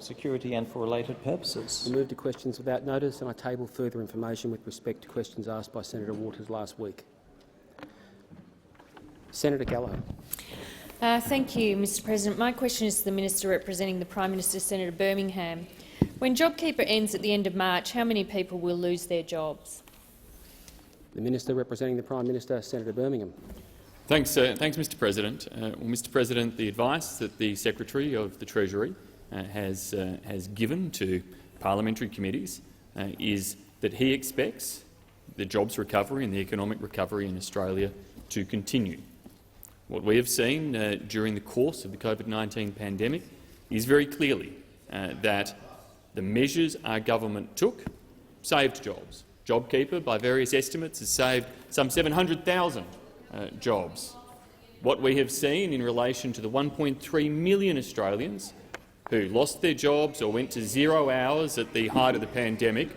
security and for related purposes. I move to questions without notice, and I table further information with respect to questions asked by Senator Waters last week. Senator Gallagher. Thank you, Mr President. My question is to the Minister representing the Prime Minister, Senator Birmingham. When JobKeeper ends at the end of March, how many people will lose their jobs? The Minister representing the Prime Minister, Senator Birmingham. Thanks, Mr President. Mr President, the advice that the Secretary of the Treasury has given to parliamentary committees is that he expects the jobs recovery and the economic recovery in Australia to continue. What we have seen during the course of the COVID-19 pandemic is very clearly that the measures our government took saved jobs. JobKeeper, by various estimates, has saved some 700,000 jobs. What we have seen in relation to the 1.3 million Australians who lost their jobs or went to 0 hours at the height of the pandemic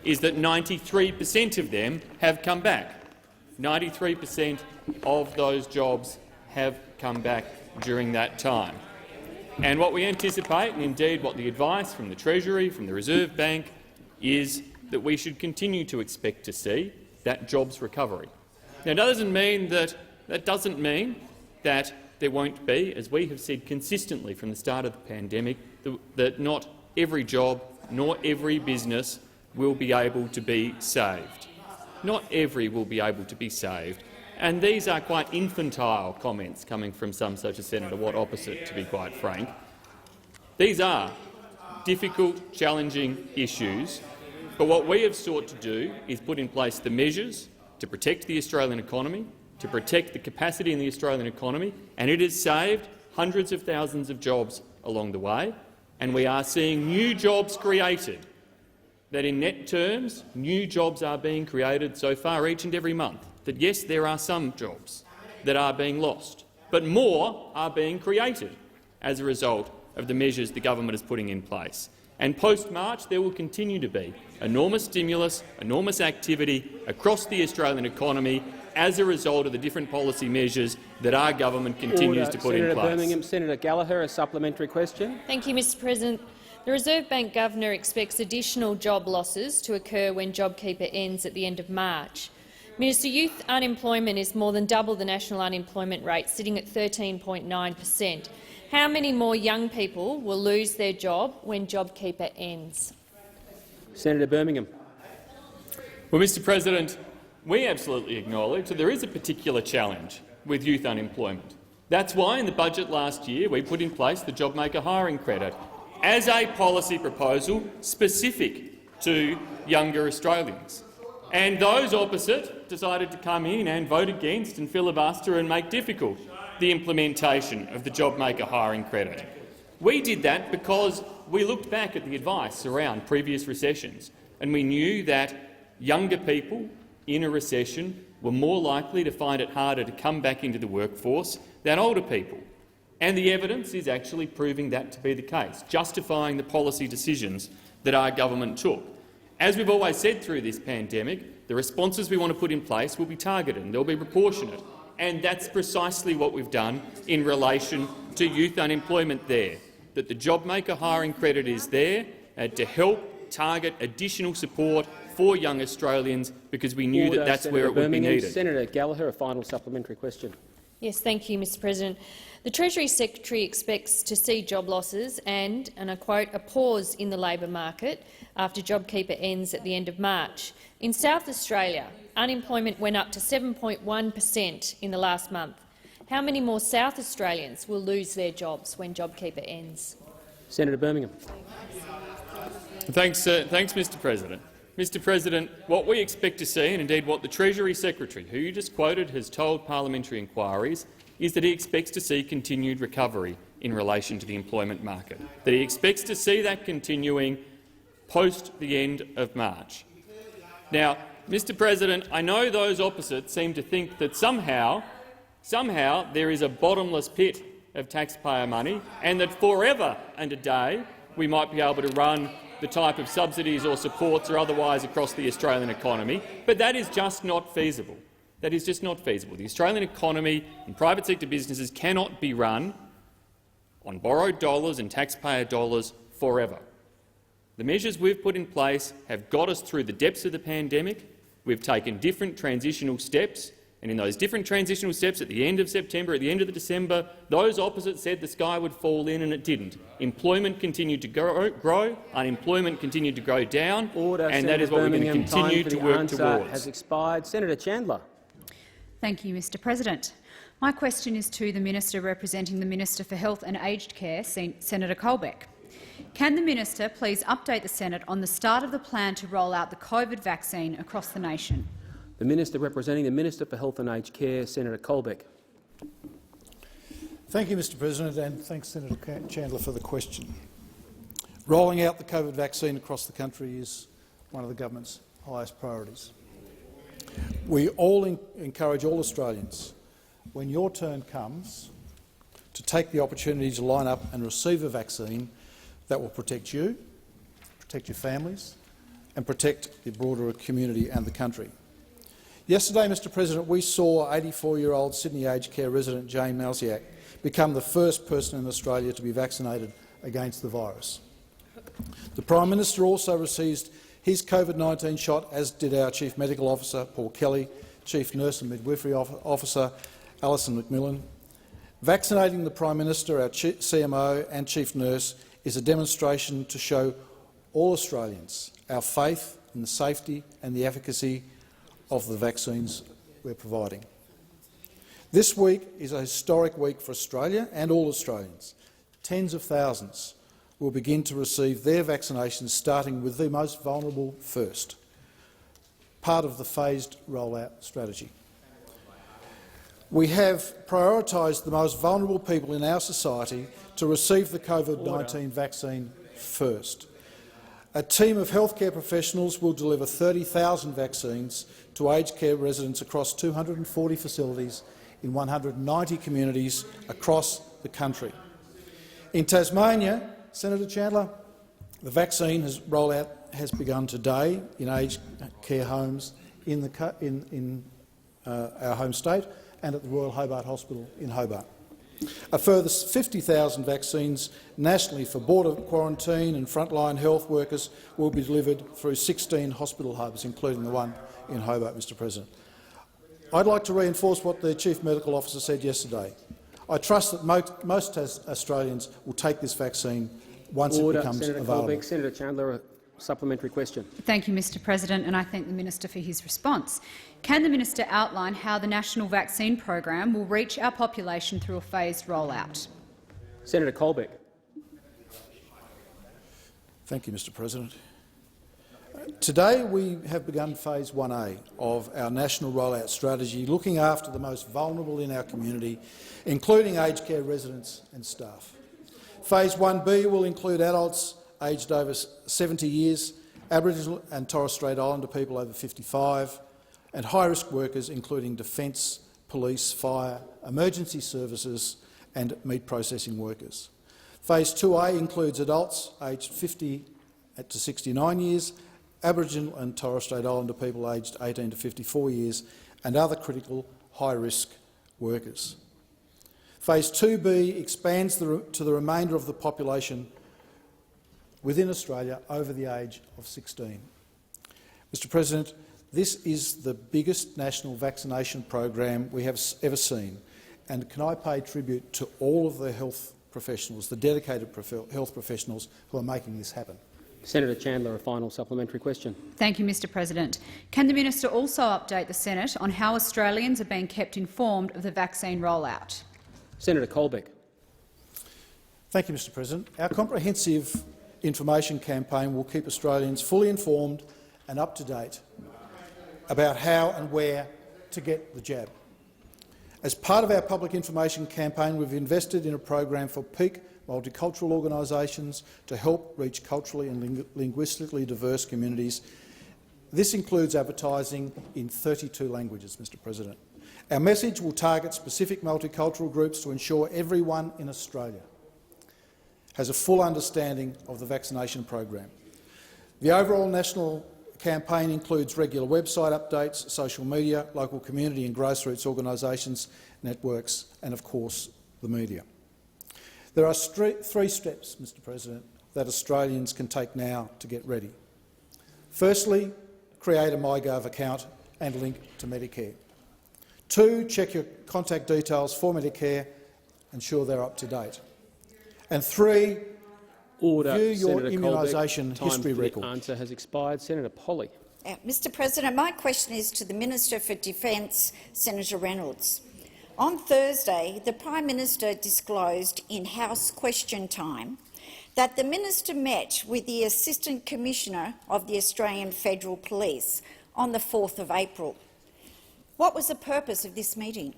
is that 93% of them have come back. 93% of those jobs have come back during that time. And what we anticipate, and indeed what the advice from the Treasury, from the Reserve Bank, is that we should continue to expect to see that jobs recovery. Now, that doesn't mean that there won't be, as we have said consistently from the start of the pandemic, that not every job nor every business will be able to be saved. Not every will be able to be saved. And these are quite infantile comments coming from some such as Senator Watt opposite, to be quite frank. These are difficult, challenging issues, but what we have sought to do is put in place the measures to protect the Australian economy, to protect the capacity in the Australian economy, and it has saved hundreds of thousands of jobs along the way, and we are seeing new jobs created. That in net terms, new jobs are being created so far each and every month. That yes, there are some jobs that are being lost, but more are being created as a result of the measures the government is putting in place. And post-March there will continue to be enormous stimulus, enormous activity across the Australian economy as a result of the different policy measures that our government continues to put in place. Senator Birmingham. Senator Gallagher, a supplementary question. Thank you, Mr President. The Reserve Bank Governor expects additional job losses to occur when JobKeeper ends at the end of March. Minister, youth unemployment is more than double the national unemployment rate, sitting at 13.9%. How many more young people will lose their job when JobKeeper ends? Senator Birmingham. Well, Mr President, we absolutely acknowledge that there is a particular challenge with youth unemployment. That's why in the budget last year we put in place the JobMaker hiring credit as a policy proposal specific to younger Australians. And those opposite decided to come in and vote against and filibuster and make difficult the implementation of the JobMaker hiring credit. We did that because we looked back at the advice around previous recessions and we knew that younger people in a recession were more likely to find it harder to come back into the workforce than older people. And the evidence is actually proving that to be the case, justifying the policy decisions that our government took. As we've always said through this pandemic, the responses we want to put in place will be targeted and they'll be proportionate. And that's precisely what we've done in relation to youth unemployment there, that the JobMaker hiring credit is there to help target additional support for young Australians because we knew that that's where it would be needed. Senator Gallagher, a final supplementary question. Yes, thank you, Mr President. The Treasury Secretary expects to see job losses and I quote, a pause in the labour market after JobKeeper ends at the end of March. In South Australia, unemployment went up to 7.1% in the last month. How many more South Australians will lose their jobs when JobKeeper ends? Senator Birmingham. Thanks, Mr President. Mr President, what we expect to see, and indeed what the Treasury Secretary, who you just quoted, has told parliamentary inquiries, is that he expects to see continued recovery in relation to the employment market, that he expects to see that continuing post the end of March. Now, Mr President, I know those opposite seem to think that somehow there is a bottomless pit of taxpayer money and that forever and a day we might be able to run the type of subsidies or supports or otherwise across the Australian economy, but that is just not feasible. That is just not feasible. The Australian economy and private sector businesses cannot be run on borrowed dollars and taxpayer dollars forever. The measures we've put in place have got us through the depths of the pandemic. We've taken different transitional steps, and in those different transitional steps at the end of September, at the end of December, those opposite said the sky would fall in and it didn't. Employment continued to grow, unemployment continued to go down, Order, and Senator that is what Birmingham. we're going to continue Time for to the work answer towards. has expired. Senator Chandler. Thank you, Mr President. My question is to the Minister representing the Minister for Health and Aged Care, Senator Colbeck. Can the Minister please update the Senate on the start of the plan to roll out the COVID vaccine across the nation? The Minister representing the Minister for Health and Aged Care, Senator Colbeck. Thank you, Mr President, and thanks, Senator Chandler, for the question. Rolling out the COVID vaccine across the country is one of the government's highest priorities. We all encourage all Australians, when your turn comes, to take the opportunity to line up and receive a vaccine that will protect you, protect your families and protect the broader community and the country. Yesterday, Mr President, we saw 84-year-old Sydney aged care resident Jane Malziak become the first person in Australia to be vaccinated against the virus. The Prime Minister also received his COVID-19 shot, as did our Chief Medical Officer, Paul Kelly, Chief Nurse and Midwifery Officer, Alison McMillan. Vaccinating the Prime Minister, our CMO and Chief Nurse is a demonstration to show all Australians our faith in the safety and the efficacy of the vaccines we're providing. This week is a historic week for Australia and all Australians. Tens of thousands will begin to receive their vaccinations, starting with the most vulnerable first, part of the phased rollout strategy. We have prioritised the most vulnerable people in our society to receive the COVID-19 vaccine first. A team of healthcare professionals will deliver 30,000 vaccines to aged care residents across 240 facilities in 190 communities across the country. In Tasmania, Senator Chandler, the vaccine rollout has begun today in aged care homes in our home state and at the Royal Hobart Hospital in Hobart. A further 50,000 vaccines nationally for border quarantine and frontline health workers will be delivered through 16 hospital hubs, including the one in Hobart, Mr President. I'd like to reinforce what the Chief Medical Officer said yesterday. I trust that most Australians will take this vaccine once it becomes Senator available. Colbeck. Senator Chandler, a supplementary question. Thank you, Mr President, and I thank the Minister for his response. Can the Minister outline how the National Vaccine Program will reach our population through a phased rollout? Senator Colbeck. Thank you, Mr President. Today we have begun Phase 1A of our national rollout strategy, looking after the most vulnerable in our community, including aged care residents and staff. Phase 1B will include adults aged over 70 years, Aboriginal and Torres Strait Islander people over 55, and high-risk workers including defence, police, fire, emergency services and meat processing workers. Phase 2A includes adults aged 50 to 69 years, Aboriginal and Torres Strait Islander people aged 18 to 54 years and other critical high-risk workers. Phase 2B expands to the remainder of the population within Australia over the age of 16. Mr President, this is the biggest national vaccination program we have ever seen, and can I pay tribute to all of the health professionals, the dedicated health professionals who are making this happen. Senator Chandler, a final supplementary question. Thank you, Mr President. Can the Minister also update the Senate on how Australians are being kept informed of the vaccine rollout? Senator Colbeck. Thank you, Mr President. Our comprehensive information campaign will keep Australians fully informed and up to date about how and where to get the jab. As part of our public information campaign, we've invested in a program for peak multicultural organisations to help reach culturally and linguistically diverse communities. This includes advertising in 32 languages, Mr President. Our message will target specific multicultural groups to ensure everyone in Australia has a full understanding of the vaccination program. The overall national campaign includes regular website updates, social media, local community and grassroots organisations, networks and, of course, the media. There are three steps, Mr President, that Australians can take now to get ready. Firstly, create a MyGov account and link to Medicare. 2, check your contact details for Medicare, ensure they're up to date. And 3, Order. view your Senator immunisation Colbeck. history Time for record. the answer has expired. Senator Polley. Mr President, my question is to the Minister for Defence, Senator Reynolds. On Thursday, the Prime Minister disclosed in House question time that the minister met with the Assistant Commissioner of the Australian Federal Police on the 4th of April. What was the purpose of this meeting?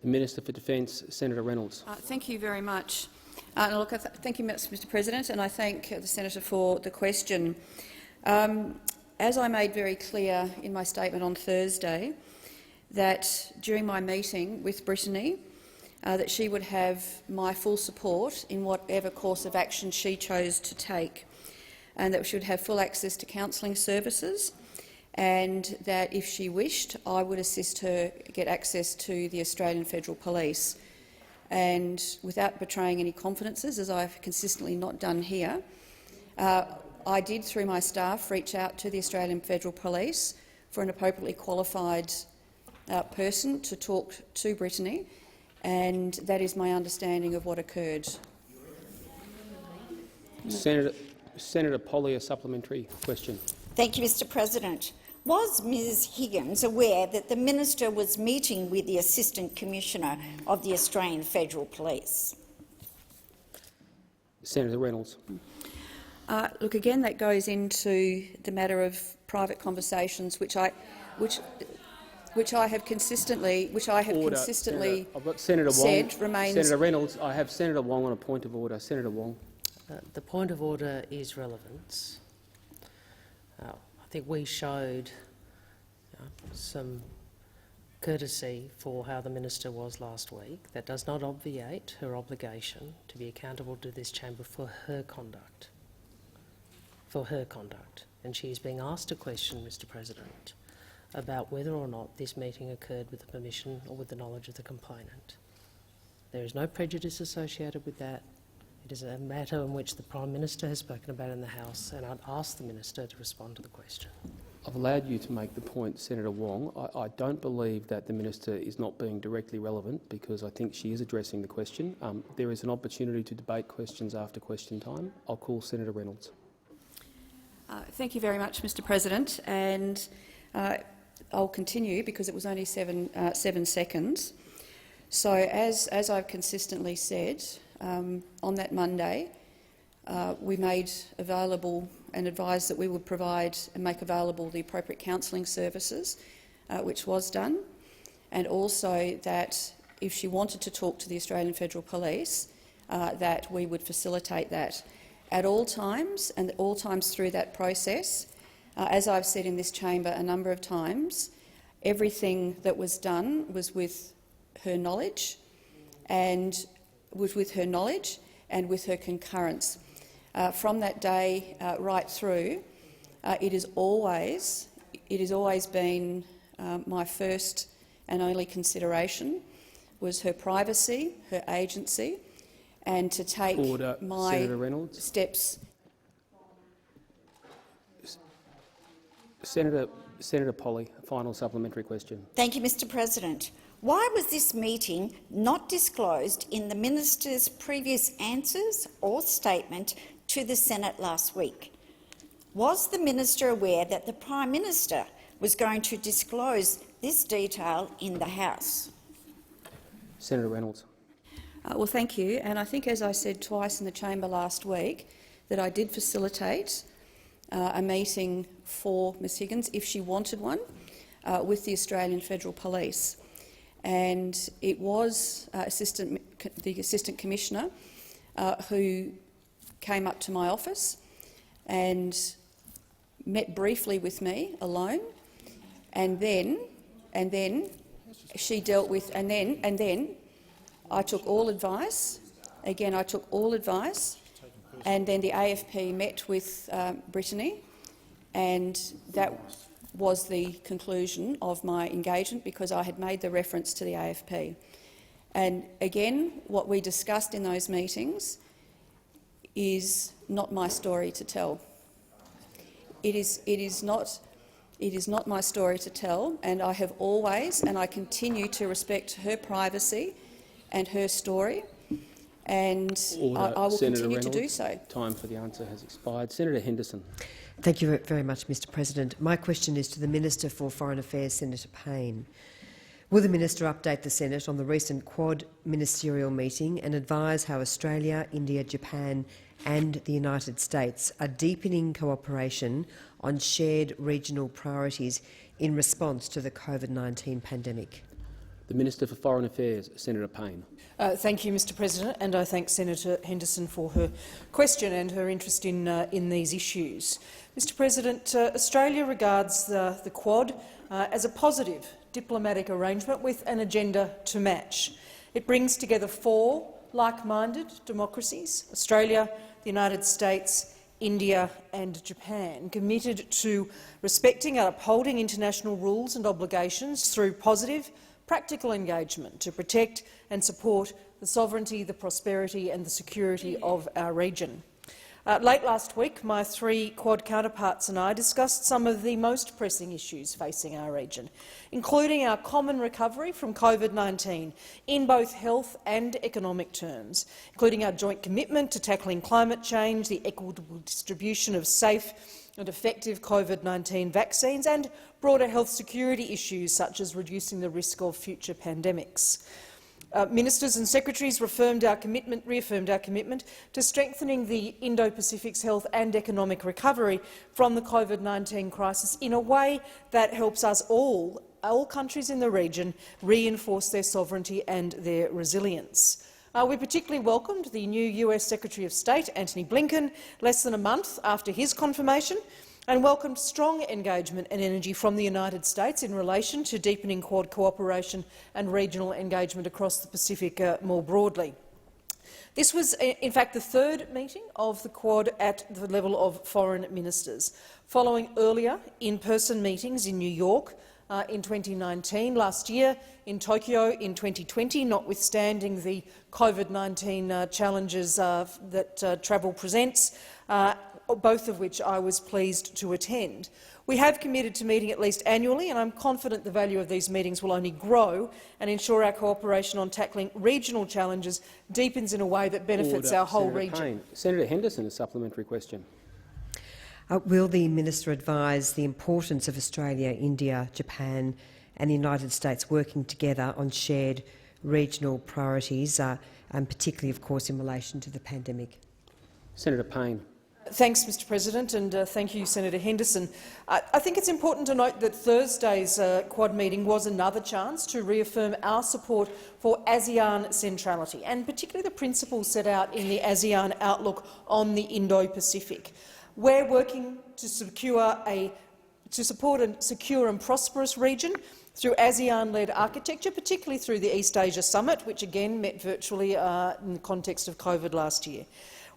The Minister for Defence, Senator Reynolds. Thank you very much. Thank you, Mr President, and I thank the senator for the question. As I made very clear in my statement on Thursday, that during my meeting with Brittany, that she would have my full support in whatever course of action she chose to take, and that she would have full access to counselling services, and that if she wished, I would assist her get access to the Australian Federal Police. And without betraying any confidences, as I've consistently not done here, I did, through my staff, reach out to the Australian Federal Police for an appropriately qualified person to talk to Brittany, and that is my understanding of what occurred. Senator Polley, a supplementary question. Thank you, Mr President. Was Ms Higgins aware that the minister was meeting with the Assistant Commissioner of the Australian Federal Police? Senator Reynolds. Look, again, that goes into the matter of private conversations, which I have consistently, Senator, I've got Senator said Wong. remains. Senator Reynolds, I have Senator Wong on a point of order. Senator Wong. The point of order is relevance. I think we showed some courtesy for how the minister was last week. That does not obviate her obligation to be accountable to this chamber for her conduct. And she is being asked a question, Mr President, about whether or not this meeting occurred with the permission or with the knowledge of the complainant. There is no prejudice associated with that. It is a matter in which the Prime Minister has spoken about in the House, and I'd ask the Minister to respond to the question. I've allowed you to make the point, Senator Wong. I don't believe that the Minister is not being directly relevant, because I think she is addressing the question. There is an opportunity to debate questions after question time. I'll call Senator Reynolds. Thank you very much, Mr President, and I'll continue because it was only 7 seconds. So, as I've consistently said, on that Monday, we made available and advised that we would provide and make available the appropriate counselling services, which was done, and also that if she wanted to talk to the Australian Federal Police, that we would facilitate that at all times, and all times through that process. As I've said in this chamber a number of times, everything that was done was with her knowledge and with her concurrence. From that day right through, it has always been my first and only consideration was her privacy, her agency, and to take my steps. Senator Polley, a final supplementary question. Thank you, Mr President. Why was this meeting not disclosed in the minister's previous answers or statement to the Senate last week? Was the minister aware that the Prime Minister was going to disclose this detail in the House? Senator Reynolds. Well, thank you. And I think, as I said twice in the chamber last week, that I did facilitate a meeting for Ms Higgins, if she wanted one, with the Australian Federal Police. And it was the Assistant Commissioner who came up to my office and met briefly with me alone, and then she dealt with, and then I took all advice. Again, I took all advice, and then the AFP met with Brittany, and that was the conclusion of my engagement, because I had made the reference to the AFP. And again, what we discussed in those meetings is not my story to tell. It is not my story to tell, and I have always and I continue to respect her privacy and her story, and I will Senator continue to do Reynolds, so. time for the answer has expired. Senator Henderson. Thank you very much, Mr President. My question is to the Minister for Foreign Affairs, Senator Payne. Will the Minister update the Senate on the recent Quad ministerial meeting and advise how Australia, India, Japan and the United States are deepening cooperation on shared regional priorities in response to the COVID-19 pandemic? The Minister for Foreign Affairs, Senator Payne. Thank you, Mr President, and I thank Senator Henderson for her question and her interest in these issues. Mr President, Australia regards the Quad as a positive diplomatic arrangement with an agenda to match. It brings together 4 like-minded democracies, Australia, the United States, India and Japan, committed to respecting and upholding international rules and obligations through positive, practical engagement to protect and support the sovereignty, the prosperity and the security of our region. Late last week, my 3 Quad counterparts and I discussed some of the most pressing issues facing our region, including our common recovery from COVID-19 in both health and economic terms, including our joint commitment to tackling climate change, the equitable distribution of safe and effective COVID-19 vaccines and broader health security issues such as reducing the risk of future pandemics. Ministers and secretaries reaffirmed our commitment to strengthening the Indo-Pacific's health and economic recovery from the COVID-19 crisis in a way that helps us all countries in the region reinforce their sovereignty and their resilience. We particularly welcomed the new US Secretary of State, Antony Blinken, less than a month after his confirmation, and welcomed strong engagement and energy from the United States in relation to deepening Quad cooperation and regional engagement across the Pacific more broadly. This was, in fact, the 3rd meeting of the Quad at the level of foreign ministers, following earlier in-person meetings in New York in 2019, last year in Tokyo in 2020, notwithstanding the COVID-19 challenges that travel presents, both of which I was pleased to attend. We have committed to meeting at least annually, and I'm confident the value of these meetings will only grow and ensure our cooperation on tackling regional challenges deepens in a way that benefits our whole region. Payne. Senator Henderson, a supplementary question. Will the Minister advise the importance of Australia, India, Japan and the United States working together on shared regional priorities, and particularly, of course, in relation to the pandemic? Senator Payne. Thanks, Mr President, and thank you, Senator Henderson. I think it's important to note that Thursday's Quad meeting was another chance to reaffirm our support for ASEAN centrality, and particularly the principles set out in the ASEAN Outlook on the Indo-Pacific. We're working to support a secure and prosperous region through ASEAN-led architecture, particularly through the East Asia Summit, which again met virtually in the context of COVID last year.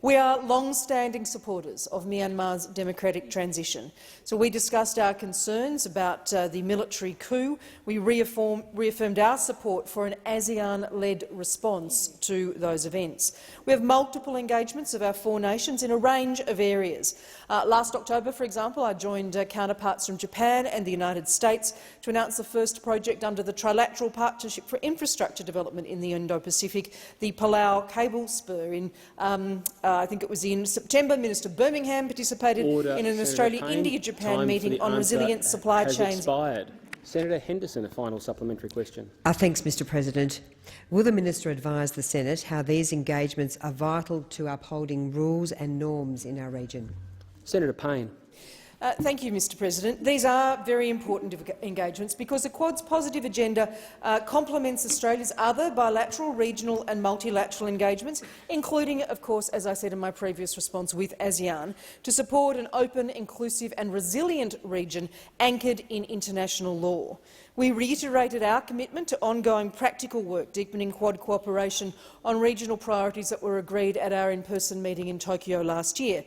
We are long-standing supporters of Myanmar's democratic transition, so we discussed our concerns about the military coup. We reaffirmed our support for an ASEAN-led response to those events. We have multiple engagements of our 4 nations in a range of areas. Last October, for example, I joined counterparts from Japan and the United States to announce the first project under the Trilateral Partnership for Infrastructure Development in the Indo-Pacific, the Palau Cable Spur. I think it was in September, Minister Birmingham participated in an Australia-India-Japan meeting on resilient supply chains. Expired. Senator Henderson, a final supplementary question. Thanks, Mr President. Will the Minister advise the Senate how these engagements are vital to upholding rules and norms in our region? Senator Payne. Thank you, Mr President. These are very important engagements because the Quad's positive agenda complements Australia's other bilateral, regional and multilateral engagements, including, of course, as I said in my previous response, with ASEAN, to support an open, inclusive and resilient region anchored in international law. We reiterated our commitment to ongoing practical work deepening Quad cooperation on regional priorities that were agreed at our in-person meeting in Tokyo last year.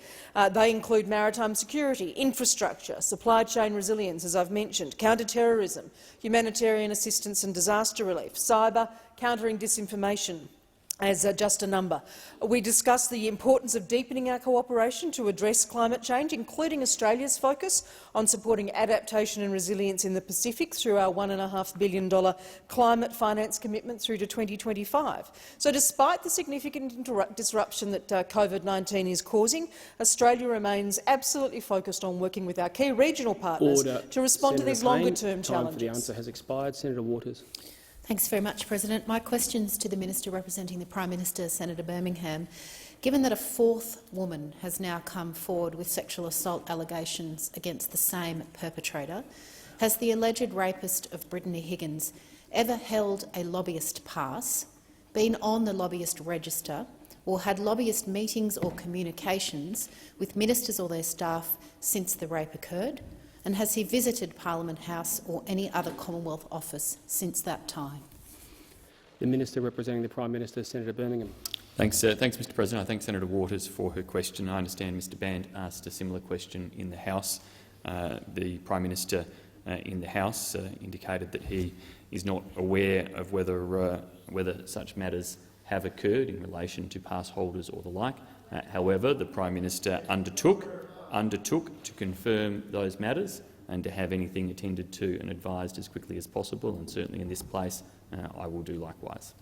They include maritime security, infrastructure, supply chain resilience, as I've mentioned, counter-terrorism, humanitarian assistance and disaster relief, cyber, countering disinformation, as just a number. We discussed the importance of deepening our cooperation to address climate change, including Australia's focus on supporting adaptation and resilience in the Pacific through our $1.5 billion climate finance commitment through to 2025. So despite the significant disruption that COVID-19 is causing, Australia remains absolutely focused on working with our key regional partners to respond to these longer-term challenges. Time for the answer has expired. Senator Waters. Thanks very much, President. My question is to the Minister representing the Prime Minister, Senator Birmingham. Given that a fourth woman has now come forward with sexual assault allegations against the same perpetrator, has the alleged rapist of Brittany Higgins ever held a lobbyist pass, been on the lobbyist register, or had lobbyist meetings or communications with ministers or their staff since the rape occurred? And has he visited Parliament House or any other Commonwealth office since that time? The Minister representing the Prime Minister, Senator Birmingham. Thanks, Mr President. I thank Senator Waters for her question. I understand Mr Band asked a similar question in the House. The Prime Minister in the House indicated that he is not aware of whether such matters have occurred in relation to pass holders or the like. However, the Prime Minister undertook to confirm those matters and to have anything attended to and advised as quickly as possible, and certainly in this place I will do likewise.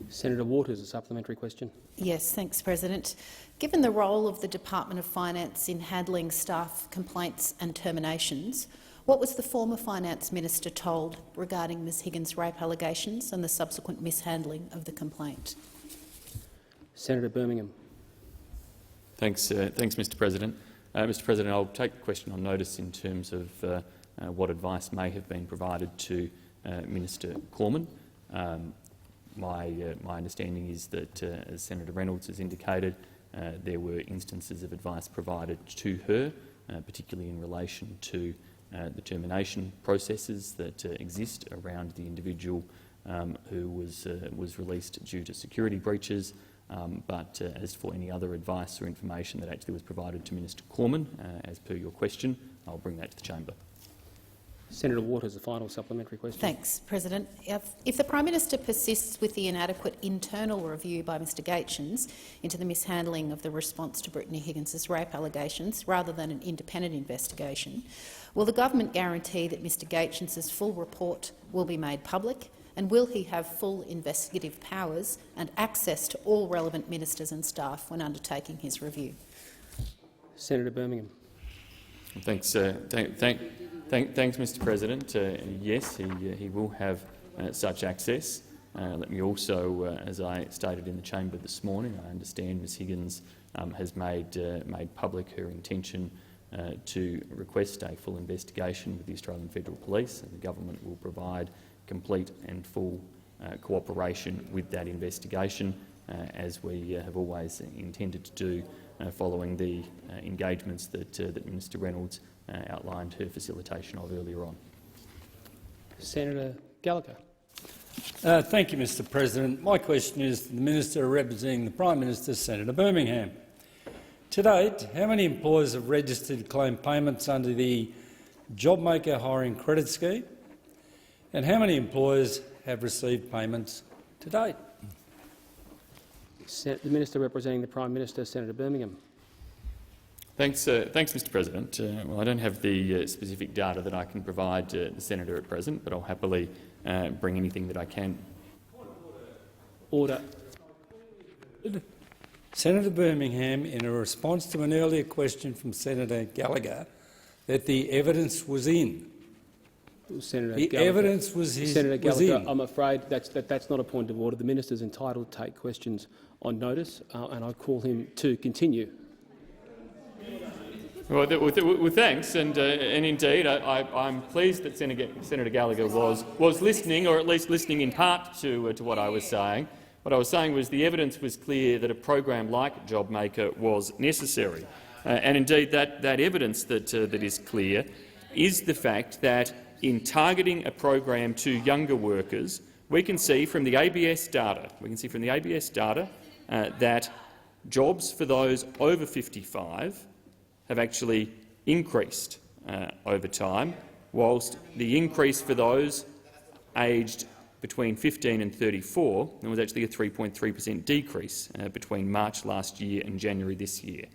Senator Waters, a supplementary question. Yes, thanks, President. Given the role of the Department of Finance in handling staff complaints and terminations, what was the former Finance Minister told regarding Ms Higgins' rape allegations and the subsequent mishandling of the complaint? Senator Birmingham. Thanks, Mr President. Mr President, I'll take the question on notice in terms of what advice may have been provided to Minister Cormann. My understanding is that, as Senator Reynolds has indicated, there were instances of advice provided to her, particularly in relation to the termination processes that exist around the individual who was released due to security breaches. But as for any other advice or information that actually was provided to Minister Cormann, as per your question, I'll bring that to the chamber. Senator Waters, the final supplementary question. Thanks, President. If the Prime Minister persists with the inadequate internal review by Mr Gaetjens into the mishandling of the response to Brittany Higgins' rape allegations rather than an independent investigation, will the government guarantee that Mr Gaetjens' full report will be made public, and will he have full investigative powers and access to all relevant ministers and staff when undertaking his review? Senator Birmingham. Thanks, Mr President. Yes, he will have such access. Let me also, as I stated in the chamber this morning, I understand Ms Higgins has made public her intention to request a full investigation with the Australian Federal Police, and the government will provide complete and full cooperation with that investigation, as we have always intended to do, following the engagements that Minister Reynolds outlined her facilitation of earlier on. Senator Gallagher. Thank you, Mr President. My question is to the Minister representing the Prime Minister, Senator Birmingham. To date, how many employers have registered to claim payments under the JobMaker Hiring Credit Scheme, and how many employers have received payments to date? The Minister representing the Prime Minister, Senator Birmingham. Thanks, Mr President. Well, I don't have the specific data that I can provide the Senator at present, but I'll happily bring anything that I can. Order. Senator Birmingham, in a response to an earlier question from Senator Gallagher, that the evidence was in. Senator the Gallagher. Evidence was Senator Gallagher, in. I'm afraid that's not a point of order. The minister is entitled to take questions on notice, and I call him to continue. Well, thanks, and indeed, I'm pleased that Senator Gallagher was listening, or at least listening in part to what I was saying. What I was saying was the evidence was clear that a program like JobMaker was necessary, and indeed that evidence that is clear is the fact that in targeting a program to younger workers, we can see from the ABS data, that jobs for those over 55 have actually increased over time, whilst the increase for those aged between 15 and 34, there was actually a 3.3% decrease between March last year and January this year.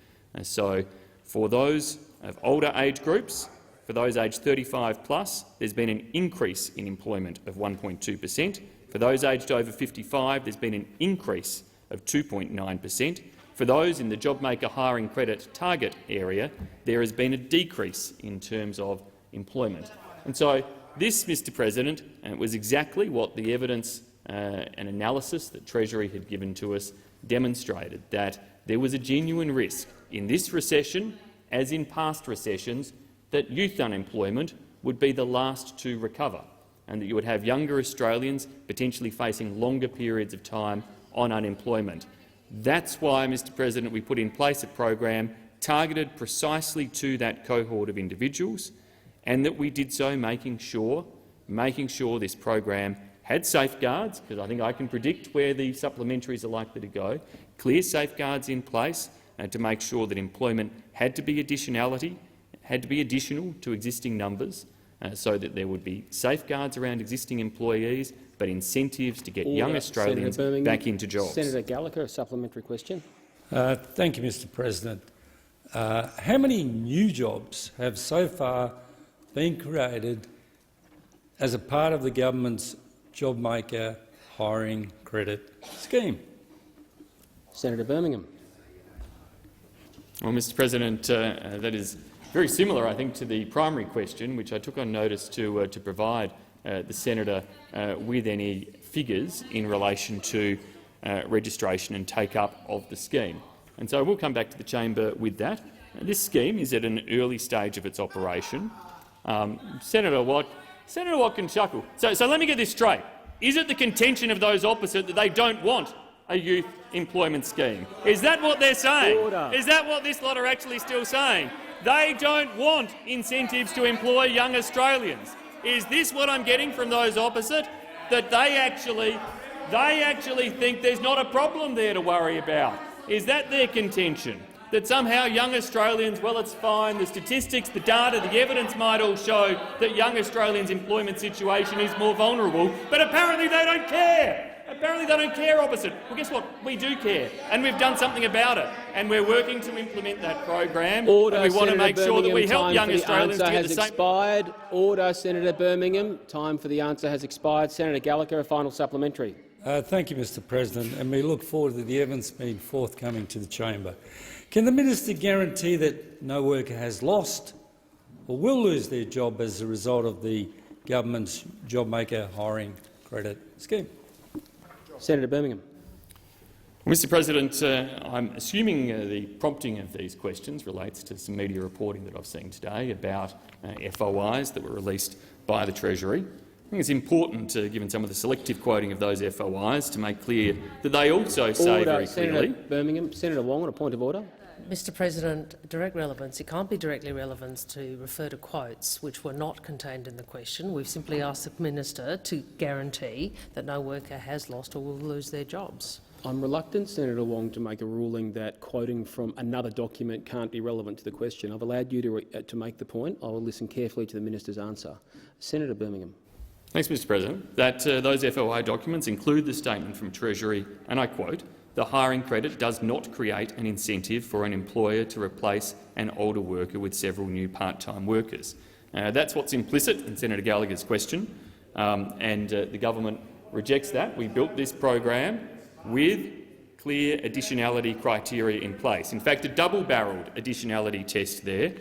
So for those of older age groups, for those aged 35 plus, there's been an increase in employment of 1.2%. For those aged over 55, there's been an increase of 2.9%. For those in the JobMaker hiring credit target area, there has been a decrease in terms of employment. And so this, Mr President, was exactly what the evidence and analysis that Treasury had given to us demonstrated, that there was a genuine risk in this recession, as in past recessions, that youth unemployment would be the last to recover, and that you would have younger Australians potentially facing longer periods of time on unemployment. That's why, Mr President, we put in place a program targeted precisely to that cohort of individuals, and that we did so making sure this program had safeguards, because I think I can predict where the supplementaries are likely to go, clear safeguards in place to make sure that employment had to be additional to existing numbers, so that there would be safeguards around existing employees, but incentives to get young Australians back into jobs. Senator Gallagher, a supplementary question. Thank you, Mr President. How many new jobs have so far been created as a part of the government's JobMaker hiring credit scheme? Senator Birmingham. Well, Mr President, that is very similar, I think, to the primary question, which I took on notice to provide the senator with any figures in relation to registration and take-up of the scheme. And so we'll come back to the chamber with that. This scheme is at an early stage of its operation. Senator Watt can chuckle. So let me get this straight. Is it the contention of those opposite that they don't want a youth employment scheme? Is that what they're saying? Order. Is that what this lot are actually still saying? They don't want incentives to employ young Australians. Is this what I'm getting from those opposite? That they actually think there's not a problem there to worry about? Is that their contention? That somehow young Australians, well, it's fine, the statistics, the data, the evidence might all show that young Australians' employment situation is more vulnerable, but apparently they don't care. Apparently they don't care, opposite. Well, guess what? We do care, and we've done something about it, and we're working to implement that program. Order, and we want to make sure that we help time young for the Australians to answer get has the same. expired. Order, Senator Birmingham. Time for the answer has expired. Senator Gallagher, a final supplementary. Thank you, Mr President, and we look forward to the evidence being forthcoming to the chamber. Can the minister guarantee that no worker has lost or will lose their job as a result of the government's JobMaker hiring credit scheme? Senator Birmingham. Well, Mr President, I'm assuming the prompting of these questions relates to some media reporting that I've seen today about FOIs that were released by the Treasury. I think it's important, given some of the selective quoting of those FOIs, to make clear that they also say very clearly— Senator Birmingham. Senator Wong, on a point of order. Mr President, direct relevance. It can't be directly relevant to refer to quotes which were not contained in the question. We've simply asked the minister to guarantee that no worker has lost or will lose their jobs. I'm reluctant, Senator Wong, to make a ruling that quoting from another document can't be relevant to the question. I've allowed you to make the point. I will listen carefully to the minister's answer. Senator Birmingham. Thanks, Mr President. That those FOI documents include the statement from Treasury, and I quote, "The hiring credit does not create an incentive for an employer to replace an older worker with several new part-time workers." That's what's implicit in Senator Gallagher's question, and the government rejects that. We built this program with clear additionality criteria in place. In fact, a double-barrelled additionality test there.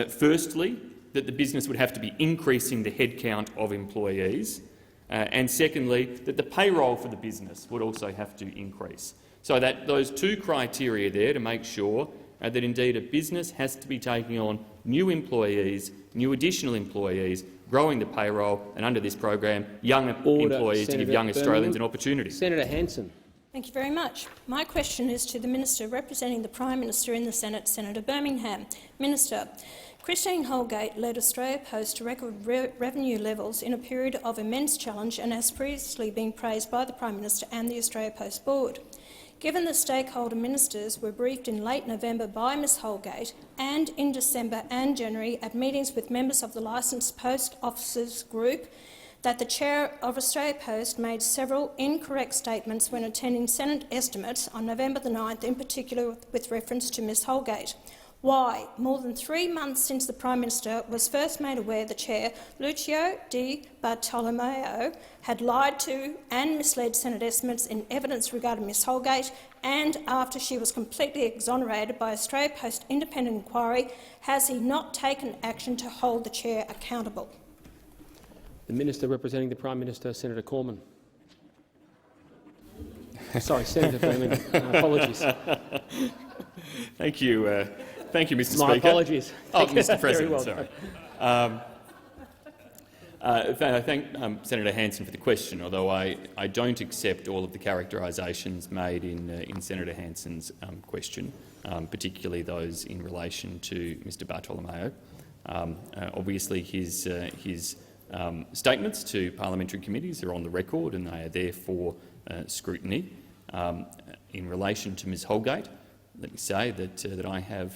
Firstly, that the business would have to be increasing the headcount of employees, and secondly, that the payroll for the business would also have to increase. So that those two criteria there to make sure that indeed a business has to be taking on new employees, new additional employees, growing the payroll, and under this program, young employees to give young Australians an opportunity. Senator Hanson. Thank you very much. My question is to the Minister representing the Prime Minister in the Senate, Senator Birmingham. Minister, Christine Holgate led Australia Post to record revenue levels in a period of immense challenge and has previously been praised by the Prime Minister and the Australia Post Board. Given that stakeholder ministers were briefed in late November by Ms Holgate and in December and January at meetings with members of the Licensed Post Officers Group, that the chair of Australia Post made several incorrect statements when attending Senate estimates on November the 9th, in particular with reference to Ms Holgate. Why, more than 3 months since the Prime Minister was first made aware the chair, Lucio Di Bartolomeo, had lied to and misled Senate estimates in evidence regarding Ms Holgate, and after she was completely exonerated by Australia Post independent inquiry, has he not taken action to hold the chair accountable? The Minister representing the Prime Minister, Senator Cormann. Sorry, Senator Birmingham. Apologies. Thank you. Thank you, Mr. My Speaker. apologies. Oh, Mr. President, well sorry. I thank Senator Hanson for the question, although I don't accept all of the characterisations made in Senator Hanson's question, particularly those in relation to Mr Bartolomeo. Obviously, his statements to parliamentary committees are on the record and they are there for scrutiny. In relation to Ms Holgate, let me say that I have.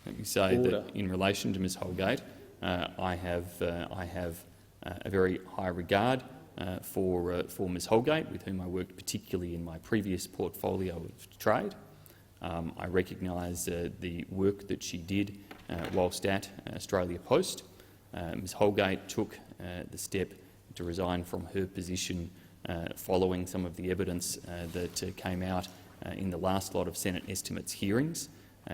Let me say Order. that in relation to Ms Holgate, I have a very high regard for Ms Holgate, with whom I worked particularly in my previous portfolio of trade. I recognise the work that she did whilst at Australia Post. Ms Holgate took the step to resign from her position following some of the evidence that came out in the last lot of Senate estimates hearings.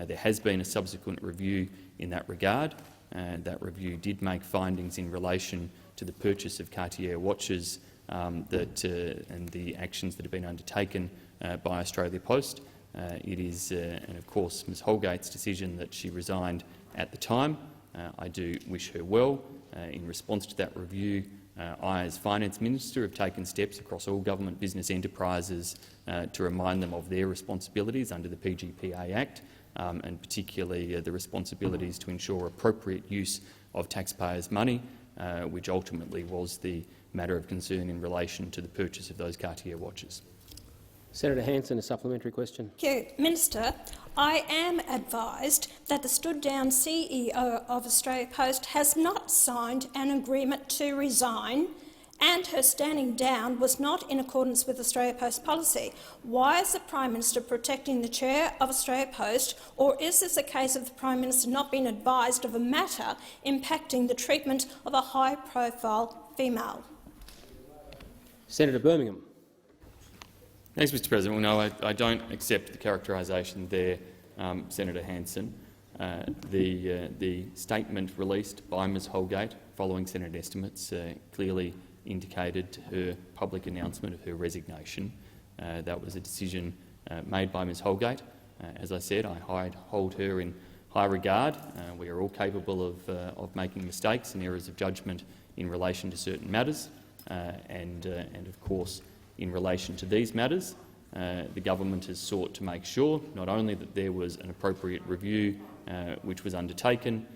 There has been a subsequent review in that regard. That review did make findings in relation to the purchase of Cartier watches and the actions that have been undertaken by Australia Post. It is, and of course, Ms Holgate's decision that she resigned at the time. I do wish her well. In response to that review, I, as Finance Minister, have taken steps across all government business enterprises to remind them of their responsibilities under the PGPA Act, and particularly the responsibilities to ensure appropriate use of taxpayers' money, which ultimately was the matter of concern in relation to the purchase of those Cartier watches. Senator Hanson, a supplementary question. Thank you. Minister, I am advised that the stood-down CEO of Australia Post has not signed an agreement to resign, and her standing down was not in accordance with Australia Post policy. Why is the Prime Minister protecting the chair of Australia Post, or is this a case of the Prime Minister not being advised of a matter impacting the treatment of a high-profile female? Senator Birmingham. Thanks, Mr. President. Well, no, I don't accept the characterisation there, Senator Hanson. The statement released by Ms Holgate following Senate estimates clearly indicated her public announcement of her resignation. That was a decision made by Ms Holgate. As I said, I hold her in high regard. We are all capable of making mistakes and errors of judgment in relation to certain matters, and of course, in relation to these matters, the government has sought to make sure not only that there was an appropriate review which was undertaken,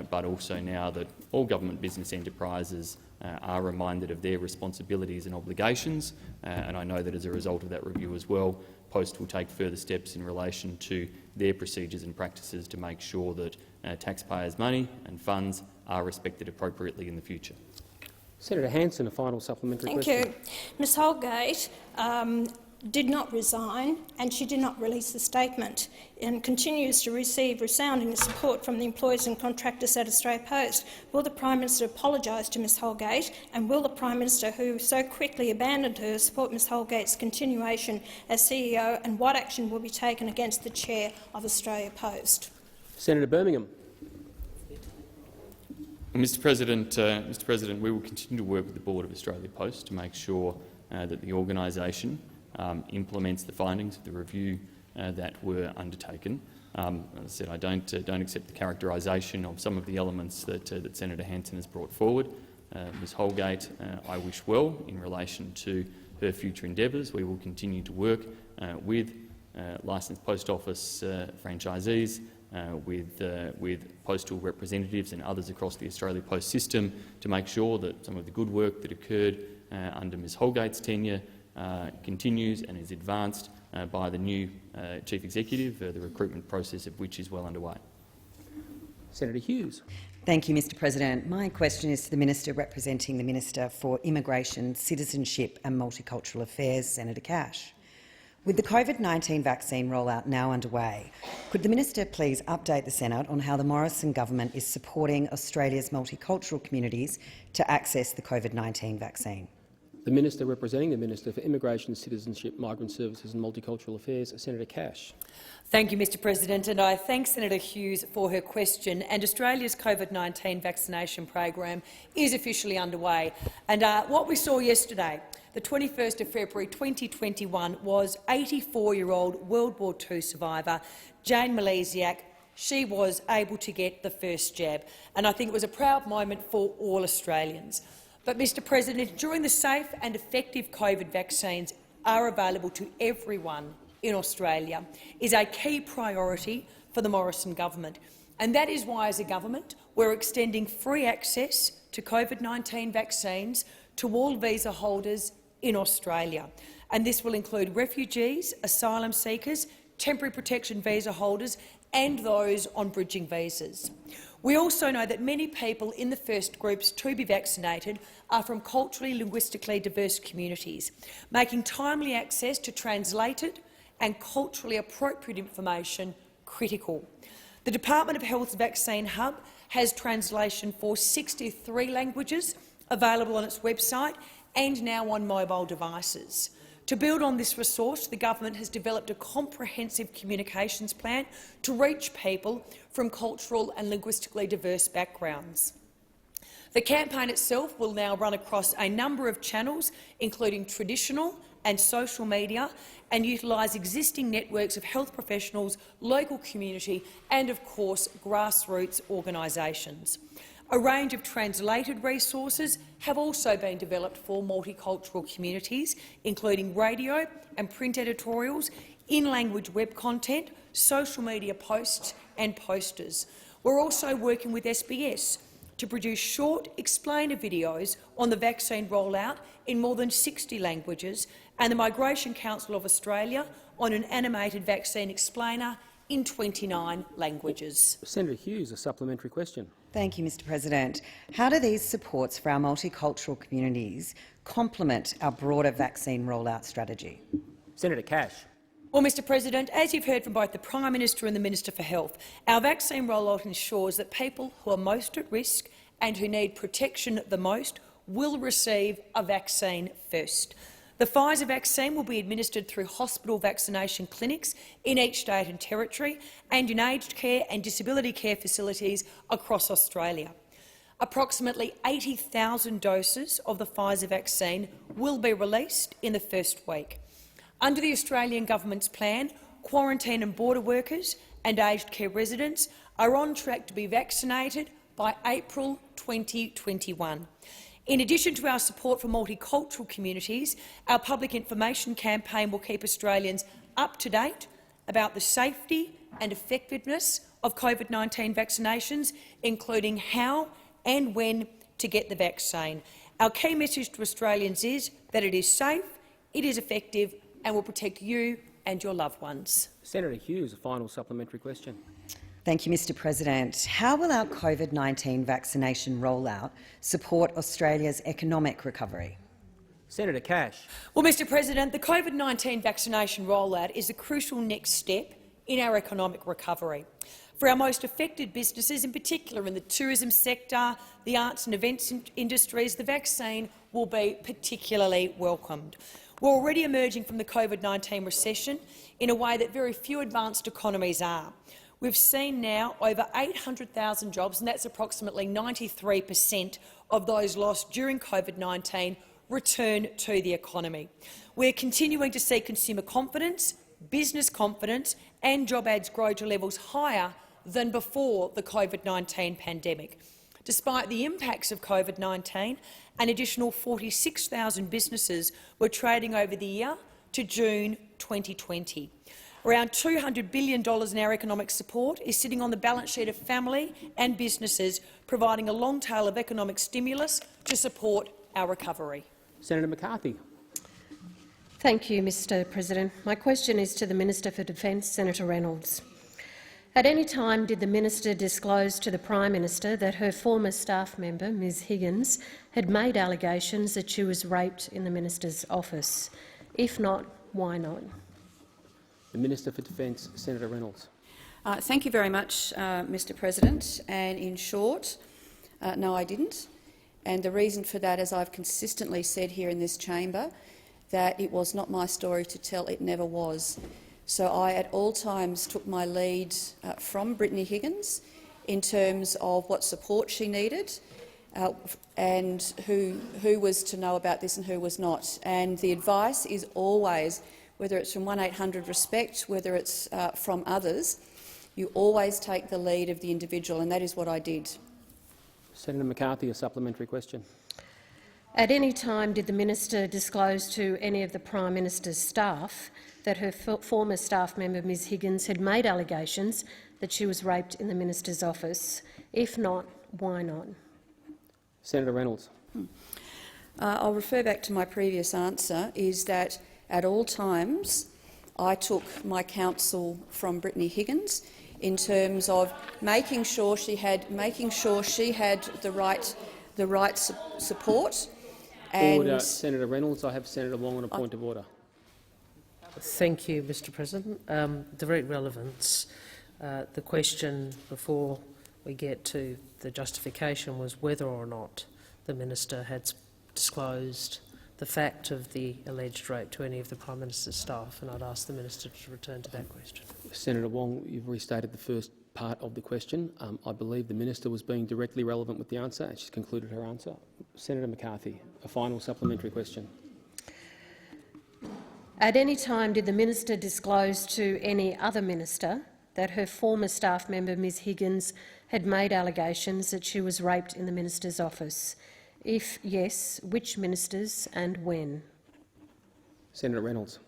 but also now that all government business enterprises are reminded of their responsibilities and obligations. And I know that as a result of that review as well, Post will take further steps in relation to their procedures and practices to make sure that taxpayers' money and funds are respected appropriately in the future. Senator Hanson, a final supplementary question. Thank you. Ms Holgate did not resign, and she did not release the statement, and continues to receive resounding support from the employees and contractors at Australia Post. Will the Prime Minister apologise to Ms Holgate, and will the Prime Minister, who so quickly abandoned her, support Ms Holgate's continuation as CEO, and what action will be taken against the chair of Australia Post? Senator Birmingham. Mr. President, we will continue to work with the Board of Australia Post to make sure that the organisation implements the findings of the review that were undertaken. As I said, I don't accept the characterisation of some of the elements that Senator Hanson has brought forward. Ms Holgate, I wish well in relation to her future endeavours. We will continue to work with licensed post office franchisees, with postal representatives and others across the Australia Post system to make sure that some of the good work that occurred under Ms Holgate's tenure continues and is advanced by the new Chief Executive, the recruitment process of which is well underway. Senator Hughes. Thank you, Mr President. My question is to the Minister representing the Minister for Immigration, Citizenship and Multicultural Affairs, Senator Cash. With the COVID-19 vaccine rollout now underway, could the Minister please update the Senate on how the Morrison government is supporting Australia's multicultural communities to access the COVID-19 vaccine? The Minister representing the Minister for Immigration, Citizenship, Migrant Services and Multicultural Affairs, Senator Cash. Thank you, Mr President, and I thank Senator Hughes for her question. And Australia's COVID-19 vaccination program is officially underway. And what we saw yesterday, the 21st of February 2021, was 84-year-old World War II survivor Jane Maleziak. She was able to get the first jab, and I think it was a proud moment for all Australians. But, Mr President, ensuring the safe and effective COVID vaccines are available to everyone in Australia is a key priority for the Morrison government. And that is why, as a government, we're extending free access to COVID-19 vaccines to all visa holders in Australia. And this will include refugees, asylum seekers, temporary protection visa holders and those on bridging visas. We also know that many people in the first groups to be vaccinated are from culturally, linguistically diverse communities, making timely access to translated and culturally appropriate information critical. The Department of Health's Vaccine Hub has translation for 63 languages available on its website and now on mobile devices. To build on this resource, the government has developed a comprehensive communications plan to reach people from cultural and linguistically diverse backgrounds. The campaign itself will now run across a number of channels, including traditional and social media, and utilise existing networks of health professionals, local community and, of course, grassroots organisations. A range of translated resources have also been developed for multicultural communities, including radio and print editorials, in-language web content, social media posts and posters. We're also working with SBS to produce short explainer videos on the vaccine rollout in more than 60 languages, and the Migration Council of Australia on an animated vaccine explainer in 29 languages. Senator Hughes, a supplementary question. Thank you, Mr President. How do these supports for our multicultural communities complement our broader vaccine rollout strategy? Senator Cash. Well, Mr President, as you've heard from both the Prime Minister and the Minister for Health, our vaccine rollout ensures that people who are most at risk and who need protection the most will receive a vaccine first. The Pfizer vaccine will be administered through hospital vaccination clinics in each state and territory and in aged care and disability care facilities across Australia. Approximately 80,000 doses of the Pfizer vaccine will be released in the first week. Under the Australian government's plan, quarantine and border workers and aged care residents are on track to be vaccinated by April 2021. In addition to our support for multicultural communities, our public information campaign will keep Australians up to date about the safety and effectiveness of COVID-19 vaccinations, including how and when to get the vaccine. Our key message to Australians is that it is safe, it is effective and will protect you and your loved ones. Senator Hughes, a final supplementary question. Thank you, Mr President. How will our COVID-19 vaccination rollout support Australia's economic recovery? Senator Cash. Well, Mr President, the COVID-19 vaccination rollout is a crucial next step in our economic recovery. For our most affected businesses, in particular in the tourism sector, the arts and events industries, the vaccine will be particularly welcomed. We're already emerging from the COVID-19 recession in a way that very few advanced economies are. We've seen now over 800,000 jobs, and that's approximately 93% of those lost during COVID-19, return to the economy. We're continuing to see consumer confidence, business confidence and job ads grow to levels higher than before the COVID-19 pandemic. Despite the impacts of COVID-19, an additional 46,000 businesses were trading over the year to June 2020. Around $200 billion in our economic support is sitting on the balance sheet of family and businesses, providing a long tail of economic stimulus to support our recovery. Senator McCarthy. Thank you, Mr President. My question is to the Minister for Defence, Senator Reynolds. At any time did the minister disclose to the Prime Minister that her former staff member, Ms Higgins, had made allegations that she was raped in the minister's office? If not, why not? The Minister for Defence, Senator Reynolds. Thank you very much, Mr President. And in short, no, I didn't. And the reason for that, as I've consistently said here in this chamber, that it was not my story to tell, it never was. So I at all times took my lead from Brittany Higgins in terms of what support she needed and who was to know about this and who was not. And the advice is always, whether it's from 1800RESPECT, whether it's from others, you always take the lead of the individual, and that is what I did. Senator McCarthy, a supplementary question. At any time did the minister disclose to any of the Prime Minister's staff that her former staff member, Ms Higgins, had made allegations that she was raped in the minister's office? If not, why not? Senator Reynolds. I'll refer back to my previous answer, is that at all times I took my counsel from Brittany Higgins in terms of making sure she had the right support. And order. Senator Reynolds. I have Senator Wong on a point of order. Thank you, Mr President. Direct relevance. The question before we get to the justification was whether or not the minister had disclosed the fact of the alleged rape to any of the Prime Minister's staff, and I'd ask the minister to return to that question. Senator Wong, you've restated the first part of the question. I believe the minister was being directly relevant with the answer, and she's concluded her answer. Senator McCarthy, a final supplementary question. At any time did the minister disclose to any other minister that her former staff member, Ms Higgins, had made allegations that she was raped in the minister's office? If yes, which ministers and when? Senator Reynolds.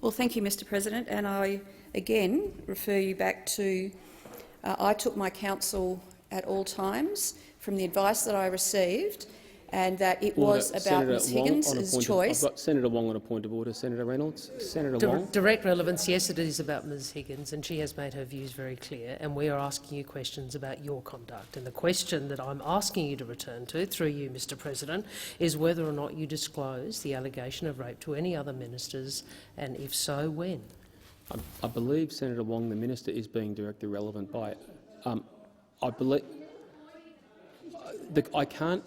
Well, thank you, Mr President. And I again refer you back to I took my counsel at all times from the advice that I received, and that it was about Ms Higgins' choice. I've got Senator Wong on a point of order. Senator Reynolds. Senator Wong. Direct relevance, yes, it is about Ms Higgins, and she has made her views very clear, and we are asking you questions about your conduct. And the question that I'm asking you to return to, through you, Mr President, is whether or not you disclose the allegation of rape to any other ministers, and if so, when? I believe, Senator Wong, the minister is being directly relevant by it. I believe I can't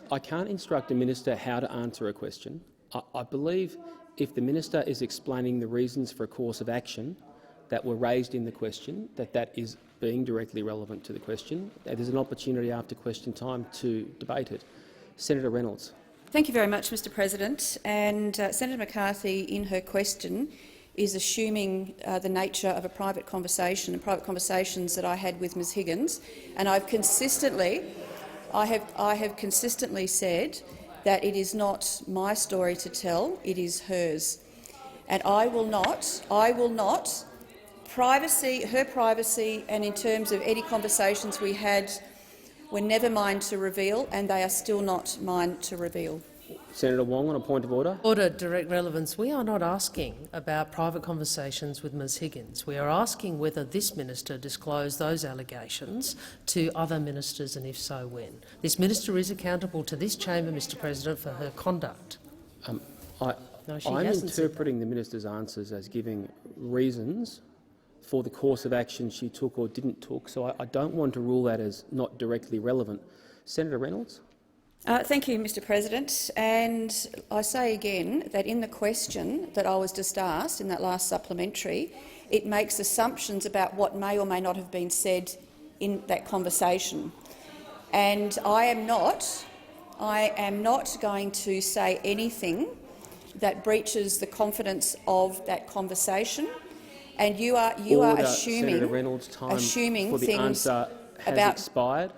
instruct a minister how to answer a question. I believe if the minister is explaining the reasons for a course of action that were raised in the question, that is being directly relevant to the question. There's an opportunity after question time to debate it. Senator Reynolds. Thank you very much, Mr President. And Senator McCarthy, in her question, is assuming the nature of a private conversation and private conversations that I had with Ms Higgins, and I have consistently said that it is not my story to tell, it is hers. And I will not, her privacy and in terms of any conversations we had were never mine to reveal, and they are still not mine to reveal. Senator Wong on a point of order. Order, direct relevance. We are not asking about private conversations with Ms Higgins. We are asking whether this minister disclosed those allegations to other ministers, and if so, when. This minister is accountable to this chamber, Mr President, for her conduct. I'm hasn't interpreting the minister's answers as giving reasons for the course of action she took or didn't took, so I don't want to rule that as not directly relevant. Senator Reynolds. Thank you, Mr President. And I say again that in the question that I was just asked in that last supplementary, it makes assumptions about what may or may not have been said in that conversation. And I am not going to say anything that breaches the confidence of that conversation. And you are assuming, Senator Reynolds, time for the things answer has expired.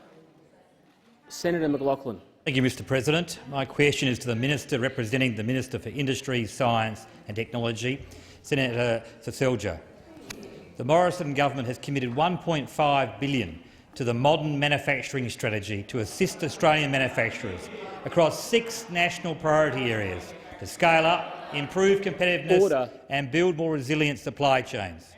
Senator McLaughlin. Thank you, Mr President. My question is to the Minister representing the Minister for Industry, Science and Technology, Senator Seselja. The Morrison government has committed $1.5 billion to the Modern Manufacturing Strategy to assist Australian manufacturers across 6 national priority areas to scale up, improve competitiveness and build more resilient supply chains.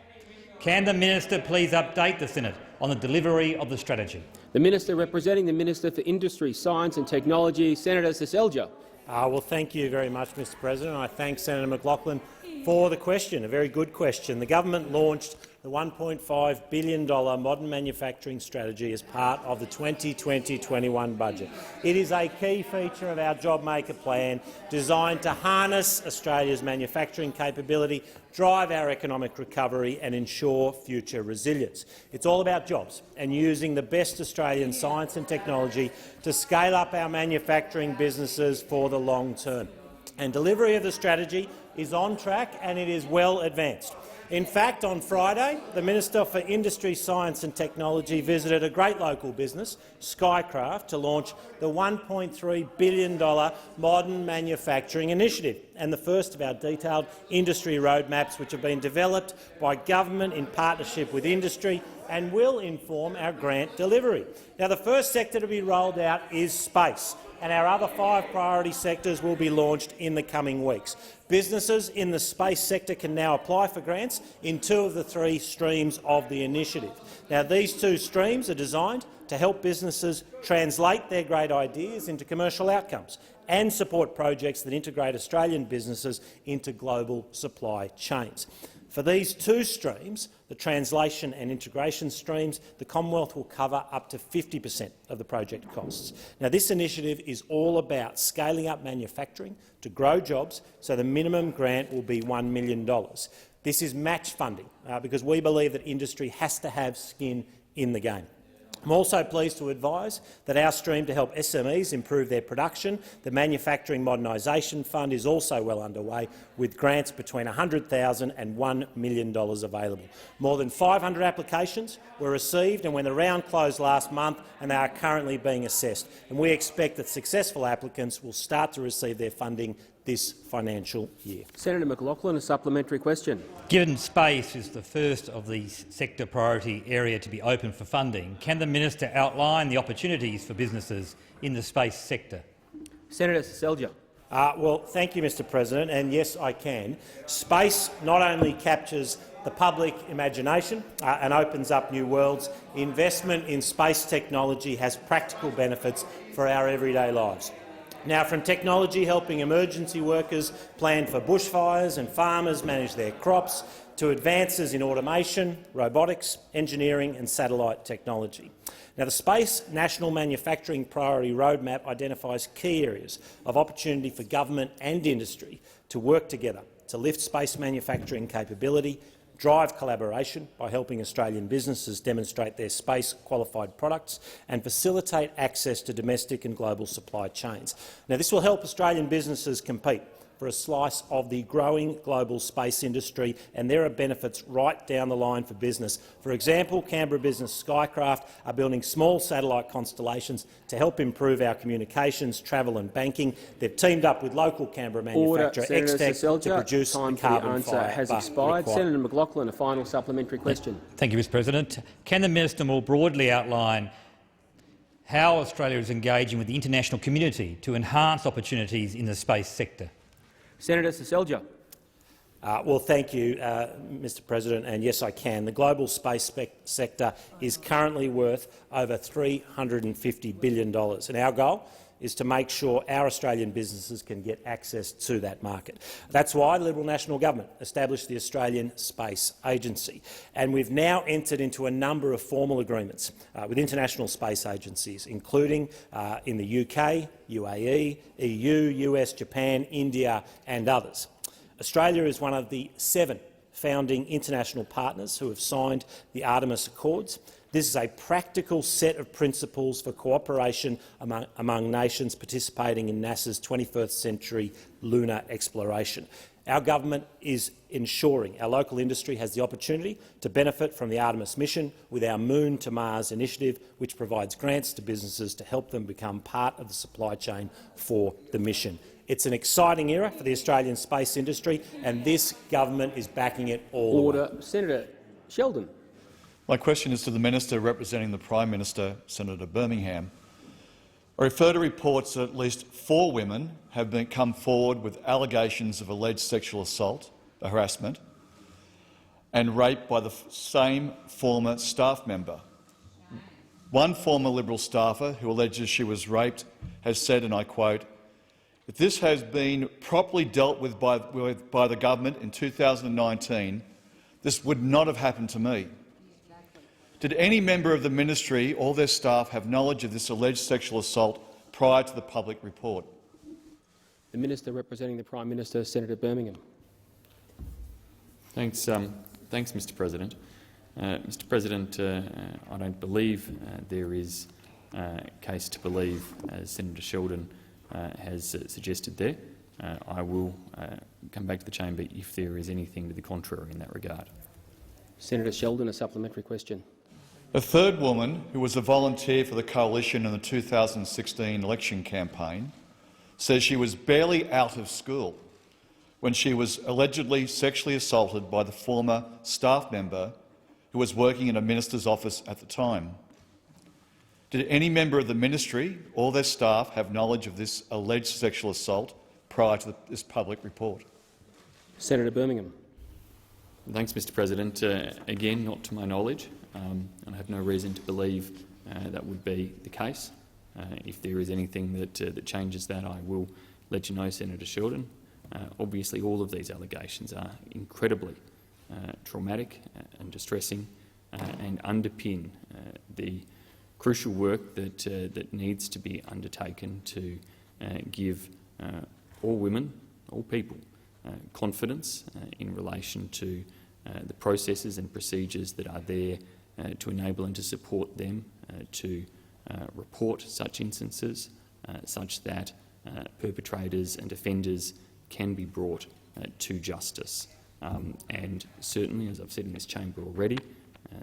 Can the minister please update the Senate on the delivery of the strategy? The Minister representing the Minister for Industry, Science and Technology, Senator Seselja. Well, thank you very much, Mr President. I thank Senator McLaughlin for the question, a very good question. The government launched the $1.5 billion modern manufacturing strategy as part of the 2020-21 budget. It is a key feature of our JobMaker plan designed to harness Australia's manufacturing capability, drive our economic recovery and ensure future resilience. It's all about jobs and using the best Australian science and technology to scale up our manufacturing businesses for the long term. And delivery of the strategy is on track and it is well advanced. In fact, on Friday, the Minister for Industry, Science and Technology visited a great local business, Skycraft, to launch the $1.3 billion Modern Manufacturing Initiative and the first of our detailed industry roadmaps which have been developed by government in partnership with industry and will inform our grant delivery. Now, the first sector to be rolled out is space, and our other 5 priority sectors will be launched in the coming weeks. Businesses in the space sector can now apply for grants in 2 of the 3 streams of the initiative. Now, these 2 streams are designed to help businesses translate their great ideas into commercial outcomes and support projects that integrate Australian businesses into global supply chains. For these 2 streams, the translation and integration streams, the Commonwealth will cover up to 50% of the project costs. Now, this initiative is all about scaling up manufacturing to grow jobs, so the minimum grant will be $1 million. This is match funding because we believe that industry has to have skin in the game. I'm also pleased to advise that our stream to help SMEs improve their production, the Manufacturing Modernisation Fund, is also well underway, with grants between $100,000 and $1 million available. More than 500 applications were received, and when the round closed last month, and they are currently being assessed. And we expect that successful applicants will start to receive their funding this financial year. Senator McLaughlin, a supplementary question. Given space is the first of the sector priority area to be open for funding, can the minister outline the opportunities for businesses in the space sector? Senator Seselja. Well, thank you, Mr President, and yes, I can. Space not only captures the public imagination and opens up new worlds. Investment in space technology has practical benefits for our everyday lives. Now, from technology helping emergency workers plan for bushfires and farmers manage their crops, to advances in automation, robotics, engineering and satellite technology. Now, the Space National Manufacturing Priority Roadmap identifies key areas of opportunity for government and industry to work together to lift space manufacturing capability, drive collaboration by helping Australian businesses demonstrate their space-qualified products and facilitate access to domestic and global supply chains. Now, this will help Australian businesses compete for a slice of the growing global space industry, and there are benefits right down the line for business. For example, Canberra business Skycraft are building small satellite constellations to help improve our communications, travel and banking. They've teamed up with local Canberra manufacturer Xtech to produce Time the for the carbon answer fibre has expired. required. Senator McLaughlin, a final supplementary question. Thank you, Mr President. Can the minister more broadly outline how Australia is engaging with the international community to enhance opportunities in the space sector? Senator Seselja. Well, thank you, Mr President, and yes, I can. The global space sector is currently worth over $350 billion, and our goal is to make sure our Australian businesses can get access to that market. That's why the Liberal National Government established the Australian Space Agency, and we've now entered into a number of formal agreements with international space agencies, including in the UK, UAE, EU, US, Japan, India and others. Australia is one of the 7 founding international partners who have signed the Artemis Accords. This is a practical set of principles for cooperation among nations participating in NASA's 21st century lunar exploration. Our government is ensuring our local industry has the opportunity to benefit from the Artemis mission with our Moon to Mars initiative, which provides grants to businesses to help them become part of the supply chain for the mission. It's an exciting era for the Australian space industry, and this government is backing it all the way. Senator Sheldon. My question is to the Minister representing the Prime Minister, Senator Birmingham. I refer to reports that at least 4 women have come forward with allegations of alleged sexual assault, harassment, and raped by the same former staff member. One former Liberal staffer who alleges she was raped has said, and I quote, "If this has been properly dealt with by the government in 2019, this would not have happened to me." Did any member of the ministry or their staff have knowledge of this alleged sexual assault prior to the public report? The Minister representing the Prime Minister, Senator Birmingham. Thanks, Mr. President. Mr. President, I don't believe there is a case to believe, as Senator Sheldon has suggested there. I will come back to the chamber if there is anything to the contrary in that regard. Senator Sheldon, a supplementary question. A third woman, who was a volunteer for the Coalition in the 2016 election campaign, says she was barely out of school when she was allegedly sexually assaulted by the former staff member who was working in a minister's office at the time. Did any member of the ministry or their staff have knowledge of this alleged sexual assault prior to this public report? Senator Birmingham. Thanks, Mr. President. Again, not to my knowledge. I have no reason to believe that would be the case. If there is anything that changes that, I will let you know, Senator Sheldon. Obviously, all of these allegations are incredibly traumatic and distressing and underpin the crucial work that needs to be undertaken to give all women, all people, confidence in relation to the processes and procedures that are there to enable and to support them to report such instances such that perpetrators and offenders can be brought to justice. And certainly, as I've said in this chamber already,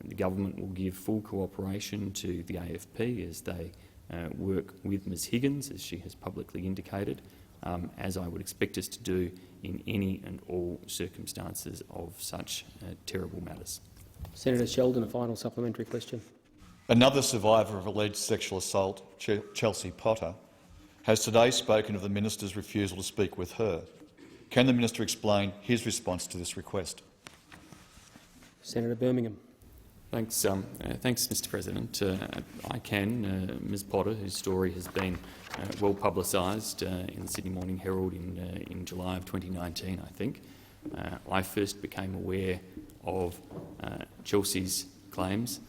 the government will give full cooperation to the AFP as they work with Ms Higgins, as she has publicly indicated, as I would expect us to do in any and all circumstances of such terrible matters. Senator Sheldon, a final supplementary question. Another survivor of alleged sexual assault, Chelsea Potter, has today spoken of the minister's refusal to speak with her. Can the minister explain his response to this request? Senator Birmingham. Thanks, Mr. President. I can. Ms Potter, whose story has been well publicised in the Sydney Morning Herald in July of 2019, I think. I first became aware of Chelsea's claims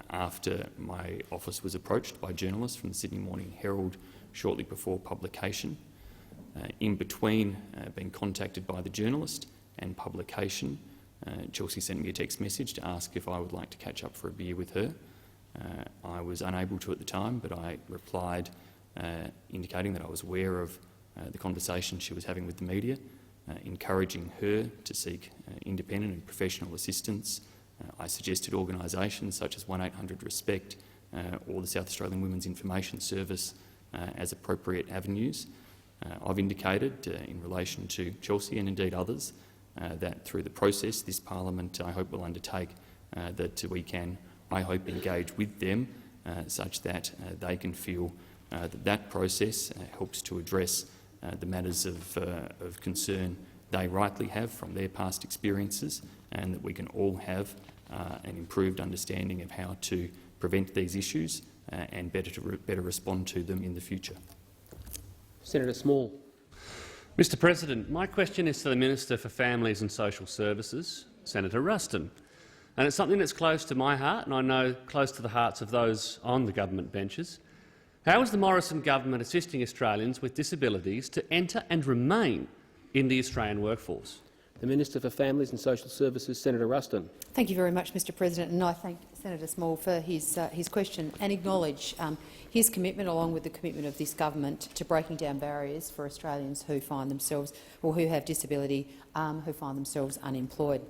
after my office was approached by journalists from the Sydney Morning Herald shortly before publication. In between being contacted by the journalist and publication, Chelsea sent me a text message to ask if I would like to catch up for a beer with her. I was unable to at the time, but I replied indicating that I was aware of the conversation she was having with the media, encouraging her to seek independent and professional assistance. I suggested organisations such as 1800-RESPECT or the South Australian Women's Information Service as appropriate avenues. I've indicated in relation to Chelsea and indeed others that through the process this parliament, I hope, will undertake that we can, I hope, engage with them such that they can feel that process helps to address the matters of concern they rightly have from their past experiences, and that we can all have an improved understanding of how to prevent these issues and better respond to them in the future. Senator Small. Mr. President, my question is to the Minister for Families and Social Services, Senator Ruston. And it's something that's close to my heart, and I know close to the hearts of those on the government benches. How is the Morrison government assisting Australians with disabilities to enter and remain in the Australian workforce? The Minister for Families and Social Services, Senator Ruston. Thank you very much, Mr. President, and I thank Senator Small for his question and acknowledge his commitment, along with the commitment of this government, to breaking down barriers for Australians who find themselves, or who have disability, who find themselves unemployed.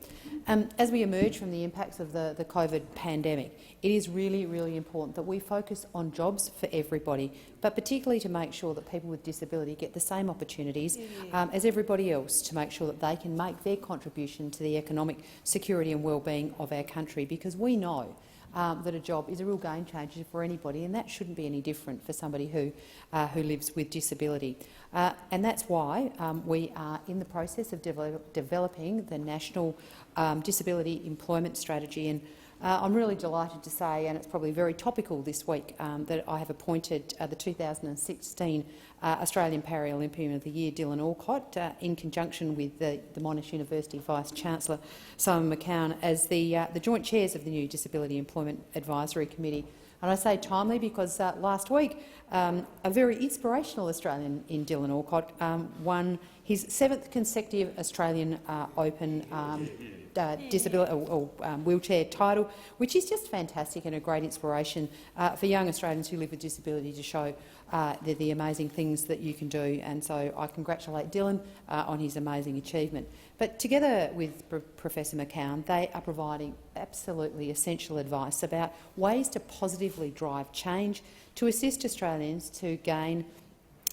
As we emerge from the impacts of the COVID pandemic, it is really, really important that we focus on jobs for everybody, but particularly to make sure that people with disability get the same opportunities as everybody else, to make sure that they can make their contribution to the economic security and well-being of our country, because we know that a job is a real game changer for anybody, and that shouldn't be any different for somebody who lives with disability. And that's why we are in the process of developing the National Disability Employment Strategy. And I'm really delighted to say, and it's probably very topical this week, that I have appointed the 2016 Australian Paralympian of the Year, Dylan Alcott, in conjunction with the Monash University Vice-Chancellor Simon McCown, as the joint chairs of the new Disability Employment Advisory Committee. And I say timely because last week a very inspirational Australian in Dylan Alcott won his 7th consecutive Australian Open disability or wheelchair title, which is just fantastic and a great inspiration for young Australians who live with disability to show the amazing things that you can do. And so I congratulate Dylan on his amazing achievement. But together with Professor McCown, they are providing absolutely essential advice about ways to positively drive change to assist Australians to gain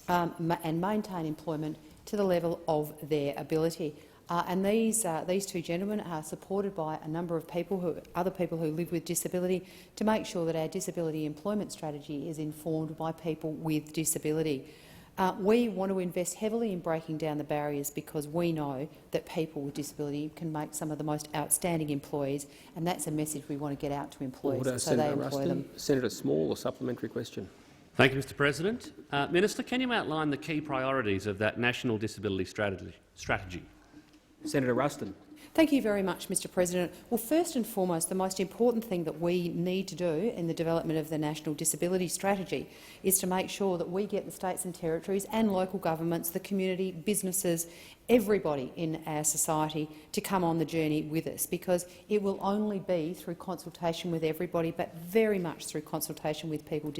and maintain employment to the level of their ability. And these two gentlemen are supported by a number of people, other people who live with disability, to make sure that our disability employment strategy is informed by people with disability. We want to invest heavily in breaking down the barriers because we know that people with disability can make some of the most outstanding employees, and that's a message we want to get out to employers so Senator they employ them. Senator Small, a supplementary question. Thank you, Mr President. Minister, can you outline the key priorities of that National Disability Strategy? Senator Ruston. Thank you very much, Mr President. Well, first and foremost, the most important thing that we need to do in the development of the National Disability Strategy is to make sure that we get the states and territories and local governments, the community, businesses, everybody in our society to come on the journey with us, because it will only be through consultation with everybody, but very much through consultation with people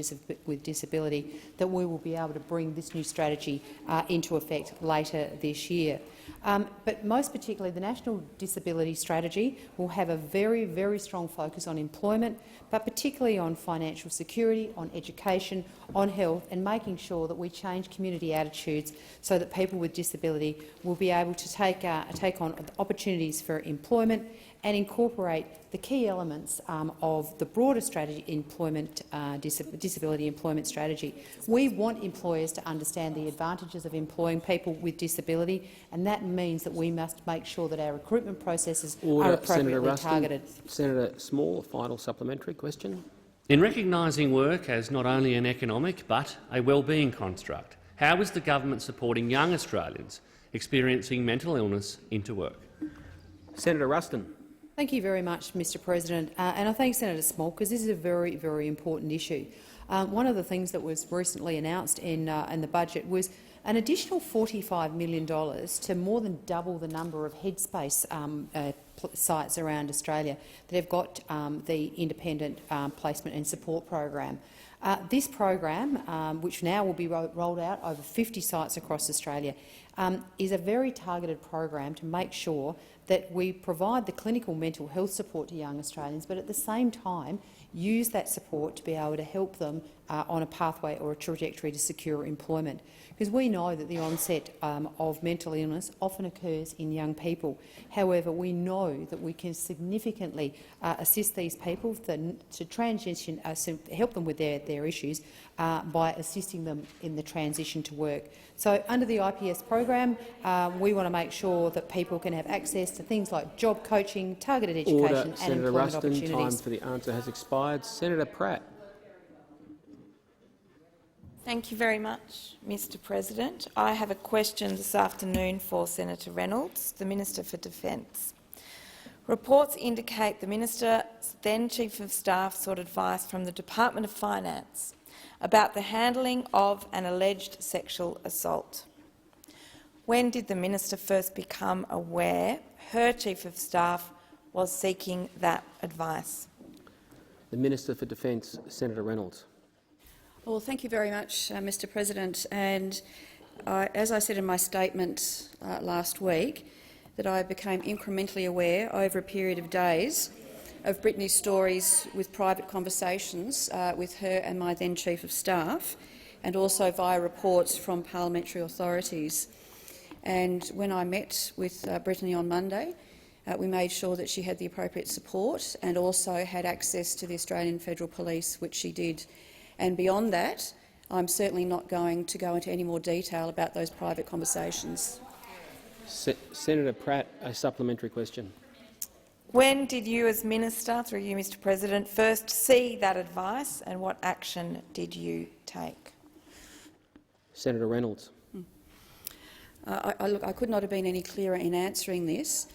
with disability, that we will be able to bring this new strategy into effect later this year. But most particularly, the National Disability Strategy will have a very, very strong focus on employment, but particularly on financial security, on education, on health, and making sure that we change community attitudes so that people with disability will be able to take on opportunities for employment and incorporate the key elements of the broader strategy, disability employment strategy. We want employers to understand the advantages of employing people with disability, and that means that we must make sure that our recruitment processes are appropriately targeted. Senator Small, a final supplementary question. In recognising work as not only an economic but a wellbeing construct, how is the government supporting young Australians experiencing mental illness into work? Senator Ruston. Thank you very much, Mr President. And I thank Senator Small because this is a very, very important issue. One of the things that was recently announced in the budget was an additional $45 million to more than double the number of Headspace sites around Australia that have got the independent placement and support program. This program, which now will be rolled out over 50 sites across Australia, is a very targeted program to make sure that we provide the clinical mental health support to young Australians, but at the same time use that support to be able to help them on a pathway or a trajectory to secure employment. Because we know that the onset of mental illness often occurs in young people. However, we know that we can significantly assist these people to transition, help them with their issues by assisting them in the transition to work. So under the IPS program, we want to make sure that people can have access to things like job coaching, targeted education and Senator employment Ruston, opportunities. time for the answer has expired. Senator Pratt. Thank you very much, Mr President. I have a question this afternoon for Senator Reynolds, the Minister for Defence. Reports indicate the Minister's then Chief of Staff sought advice from the Department of Finance about the handling of an alleged sexual assault. When did the Minister first become aware her Chief of Staff was seeking that advice? The Minister for Defence, Senator Reynolds. Well, thank you very much, Mr President. And as I said in my statement last week, that I became incrementally aware over a period of days of Brittany's stories with private conversations with her and my then Chief of Staff, and also via reports from parliamentary authorities. And when I met with Brittany on Monday, We made sure that she had the appropriate support and also had access to the Australian Federal Police, which she did. And beyond that, I'm certainly not going to go into any more detail about those private conversations. Senator Pratt, a supplementary question. When did you, as minister, through you, Mr. President, first see that advice, and what action did you take? Senator Reynolds. I could not have been any clearer in answering this.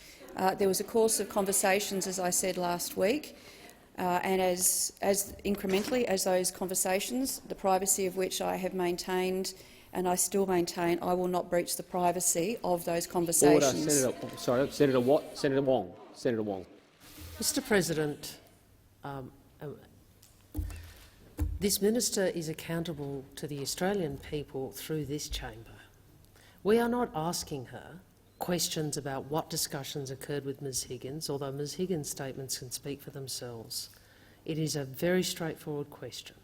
There was a course of conversations, as I said last week, and as incrementally as those conversations, the privacy of which I have maintained and I still maintain, I will not breach the privacy of those conversations. Order. Senator Wong. Senator Wong. Mr. President, this minister is accountable to the Australian people through this chamber. We are not asking her questions about what discussions occurred with Ms Higgins, although Ms Higgins' statements can speak for themselves. It is a very straightforward question.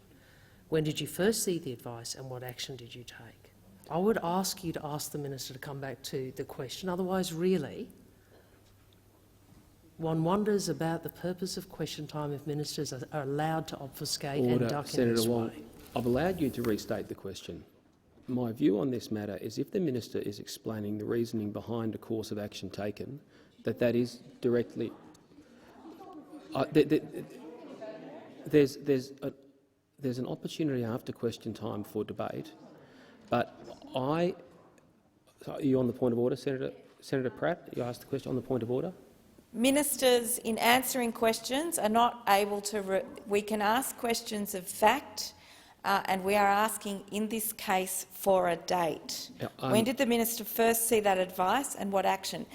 When did you first see the advice and what action did you take? I would ask you to ask the minister to come back to the question. Otherwise, really, one wonders about the purpose of question time if ministers are allowed to obfuscate and duck in this way. I've allowed you to restate the question. My view on this matter is if the minister is explaining the reasoning behind a course of action taken, that is directly... there's an opportunity after question time for debate, but are you on the point of order, Senator Pratt? You asked the question on the point of order. Ministers, in answering questions, are not able to... we can ask questions of fact, and we are asking, in this case, for a date. When did the minister first see that advice and what action?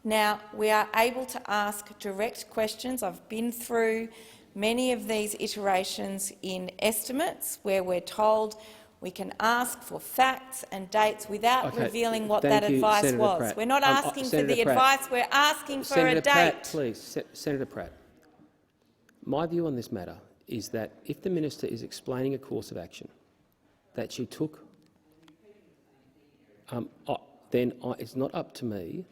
Now, we are able to ask direct questions. I've been through many of these iterations in estimates where we're told we can ask for facts and dates without revealing what that advice Senator was. Pratt. We're not asking for the advice, we're asking for a date. Pratt, please. Senator Pratt, my view on this matter is that if the minister is explaining a course of action that she took, then it's not up to me.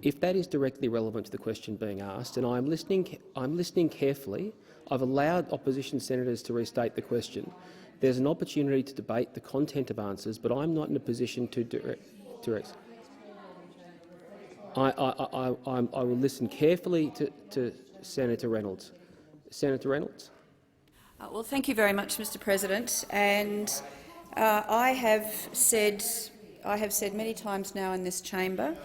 If that is directly relevant to the question being asked, and I'm listening carefully, I've allowed opposition senators to restate the question. There's an opportunity to debate the content of answers, but I'm not in a position to direct. I will listen carefully to Senator Reynolds. Senator Reynolds. Well, thank you very much, Mr. President. And I have said many times now in this chamber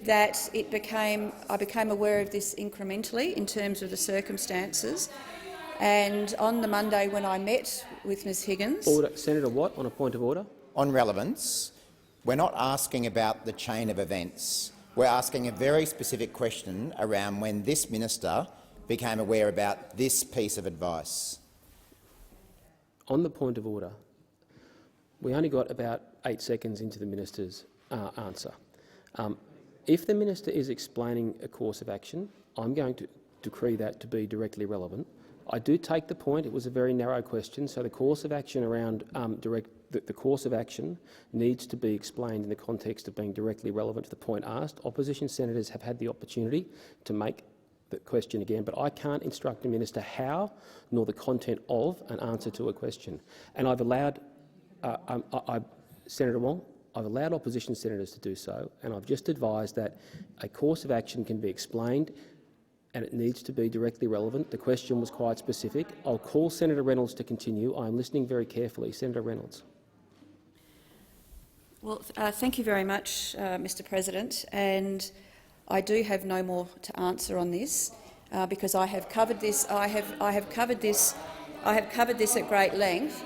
that I became aware of this incrementally in terms of the circumstances. And on the Monday when I met with Ms Higgins— Senator Watt, on a point of order. On relevance, we're not asking about the chain of events. We're asking a very specific question around when this minister became aware about this piece of advice. On the point of order, we only got about 8 seconds into the minister's answer. If the minister is explaining a course of action, I'm going to decree that to be directly relevant. I do take the point. It was a very narrow question, so the course of action around the course of action needs to be explained in the context of being directly relevant to the point asked. Opposition senators have had the opportunity to make the question again, but I can't instruct a minister how nor the content of an answer to a question. And I've allowed Senator Wong, I've allowed opposition senators to do so, and I've just advised that a course of action can be explained and it needs to be directly relevant. The question was quite specific. I'll call Senator Reynolds to continue. I'm listening very carefully. Senator Reynolds. Well, thank you very much, Mr. President. And I do have no more to answer on this because I have covered this. I have covered this at great length.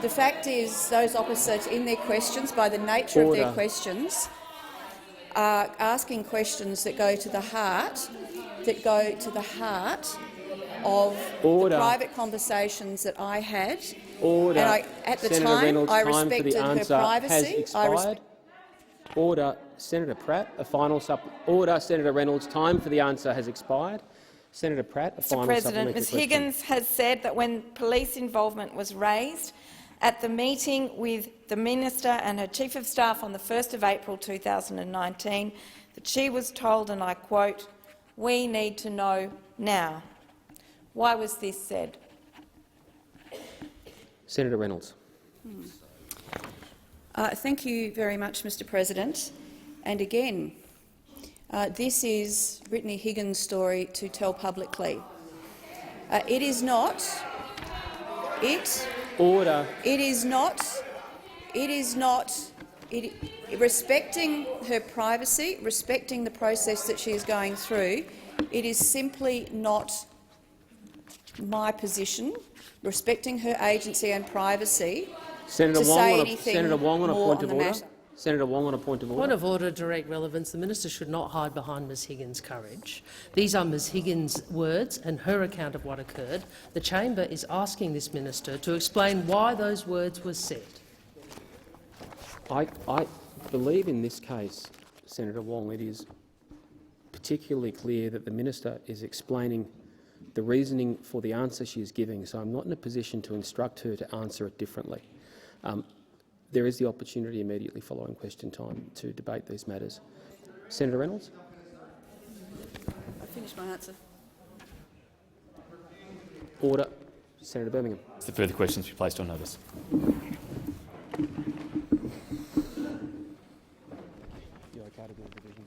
The fact is, those opposite in their questions, by the nature of their questions, are asking questions that go to the heart. Of the private conversations that I had. Order. And at the Senator time, Reynolds, I time respected for the her answer privacy. has expired. Order. Senator Pratt, a final Order. Senator Reynolds, time for the answer has expired. Senator Pratt, a final supplementary question. Mr. President, Ms Higgins has said that when police involvement was raised at the meeting with the minister and her Chief of Staff on the 1st of April 2019, that she was told, and I quote, We need to know now. Why was this said? Senator Reynolds. Thank you very much, Mr President. And again, this is Brittany Higgins' story to tell publicly. It is not. Order. It is not. It is not. Respecting her privacy, respecting the process that she is going through, it is simply not my position, respecting her agency and privacy, Senator to Wong say on anything Senator Wong on a more point on of the order. matter. Senator Wong on a point of order. Point of order, direct relevance. The minister should not hide behind Ms Higgins' courage. These are Ms Higgins' words and her account of what occurred. The chamber is asking this minister to explain why those words were said. I believe in this case, Senator Wong, it is particularly clear that the minister is explaining the reasoning for the answer she is giving, so I'm not in a position to instruct her to answer it differently. There is the opportunity immediately following question time to debate these matters. Senator Reynolds. I finished my answer. Order. Senator Birmingham. The further questions be placed on notice.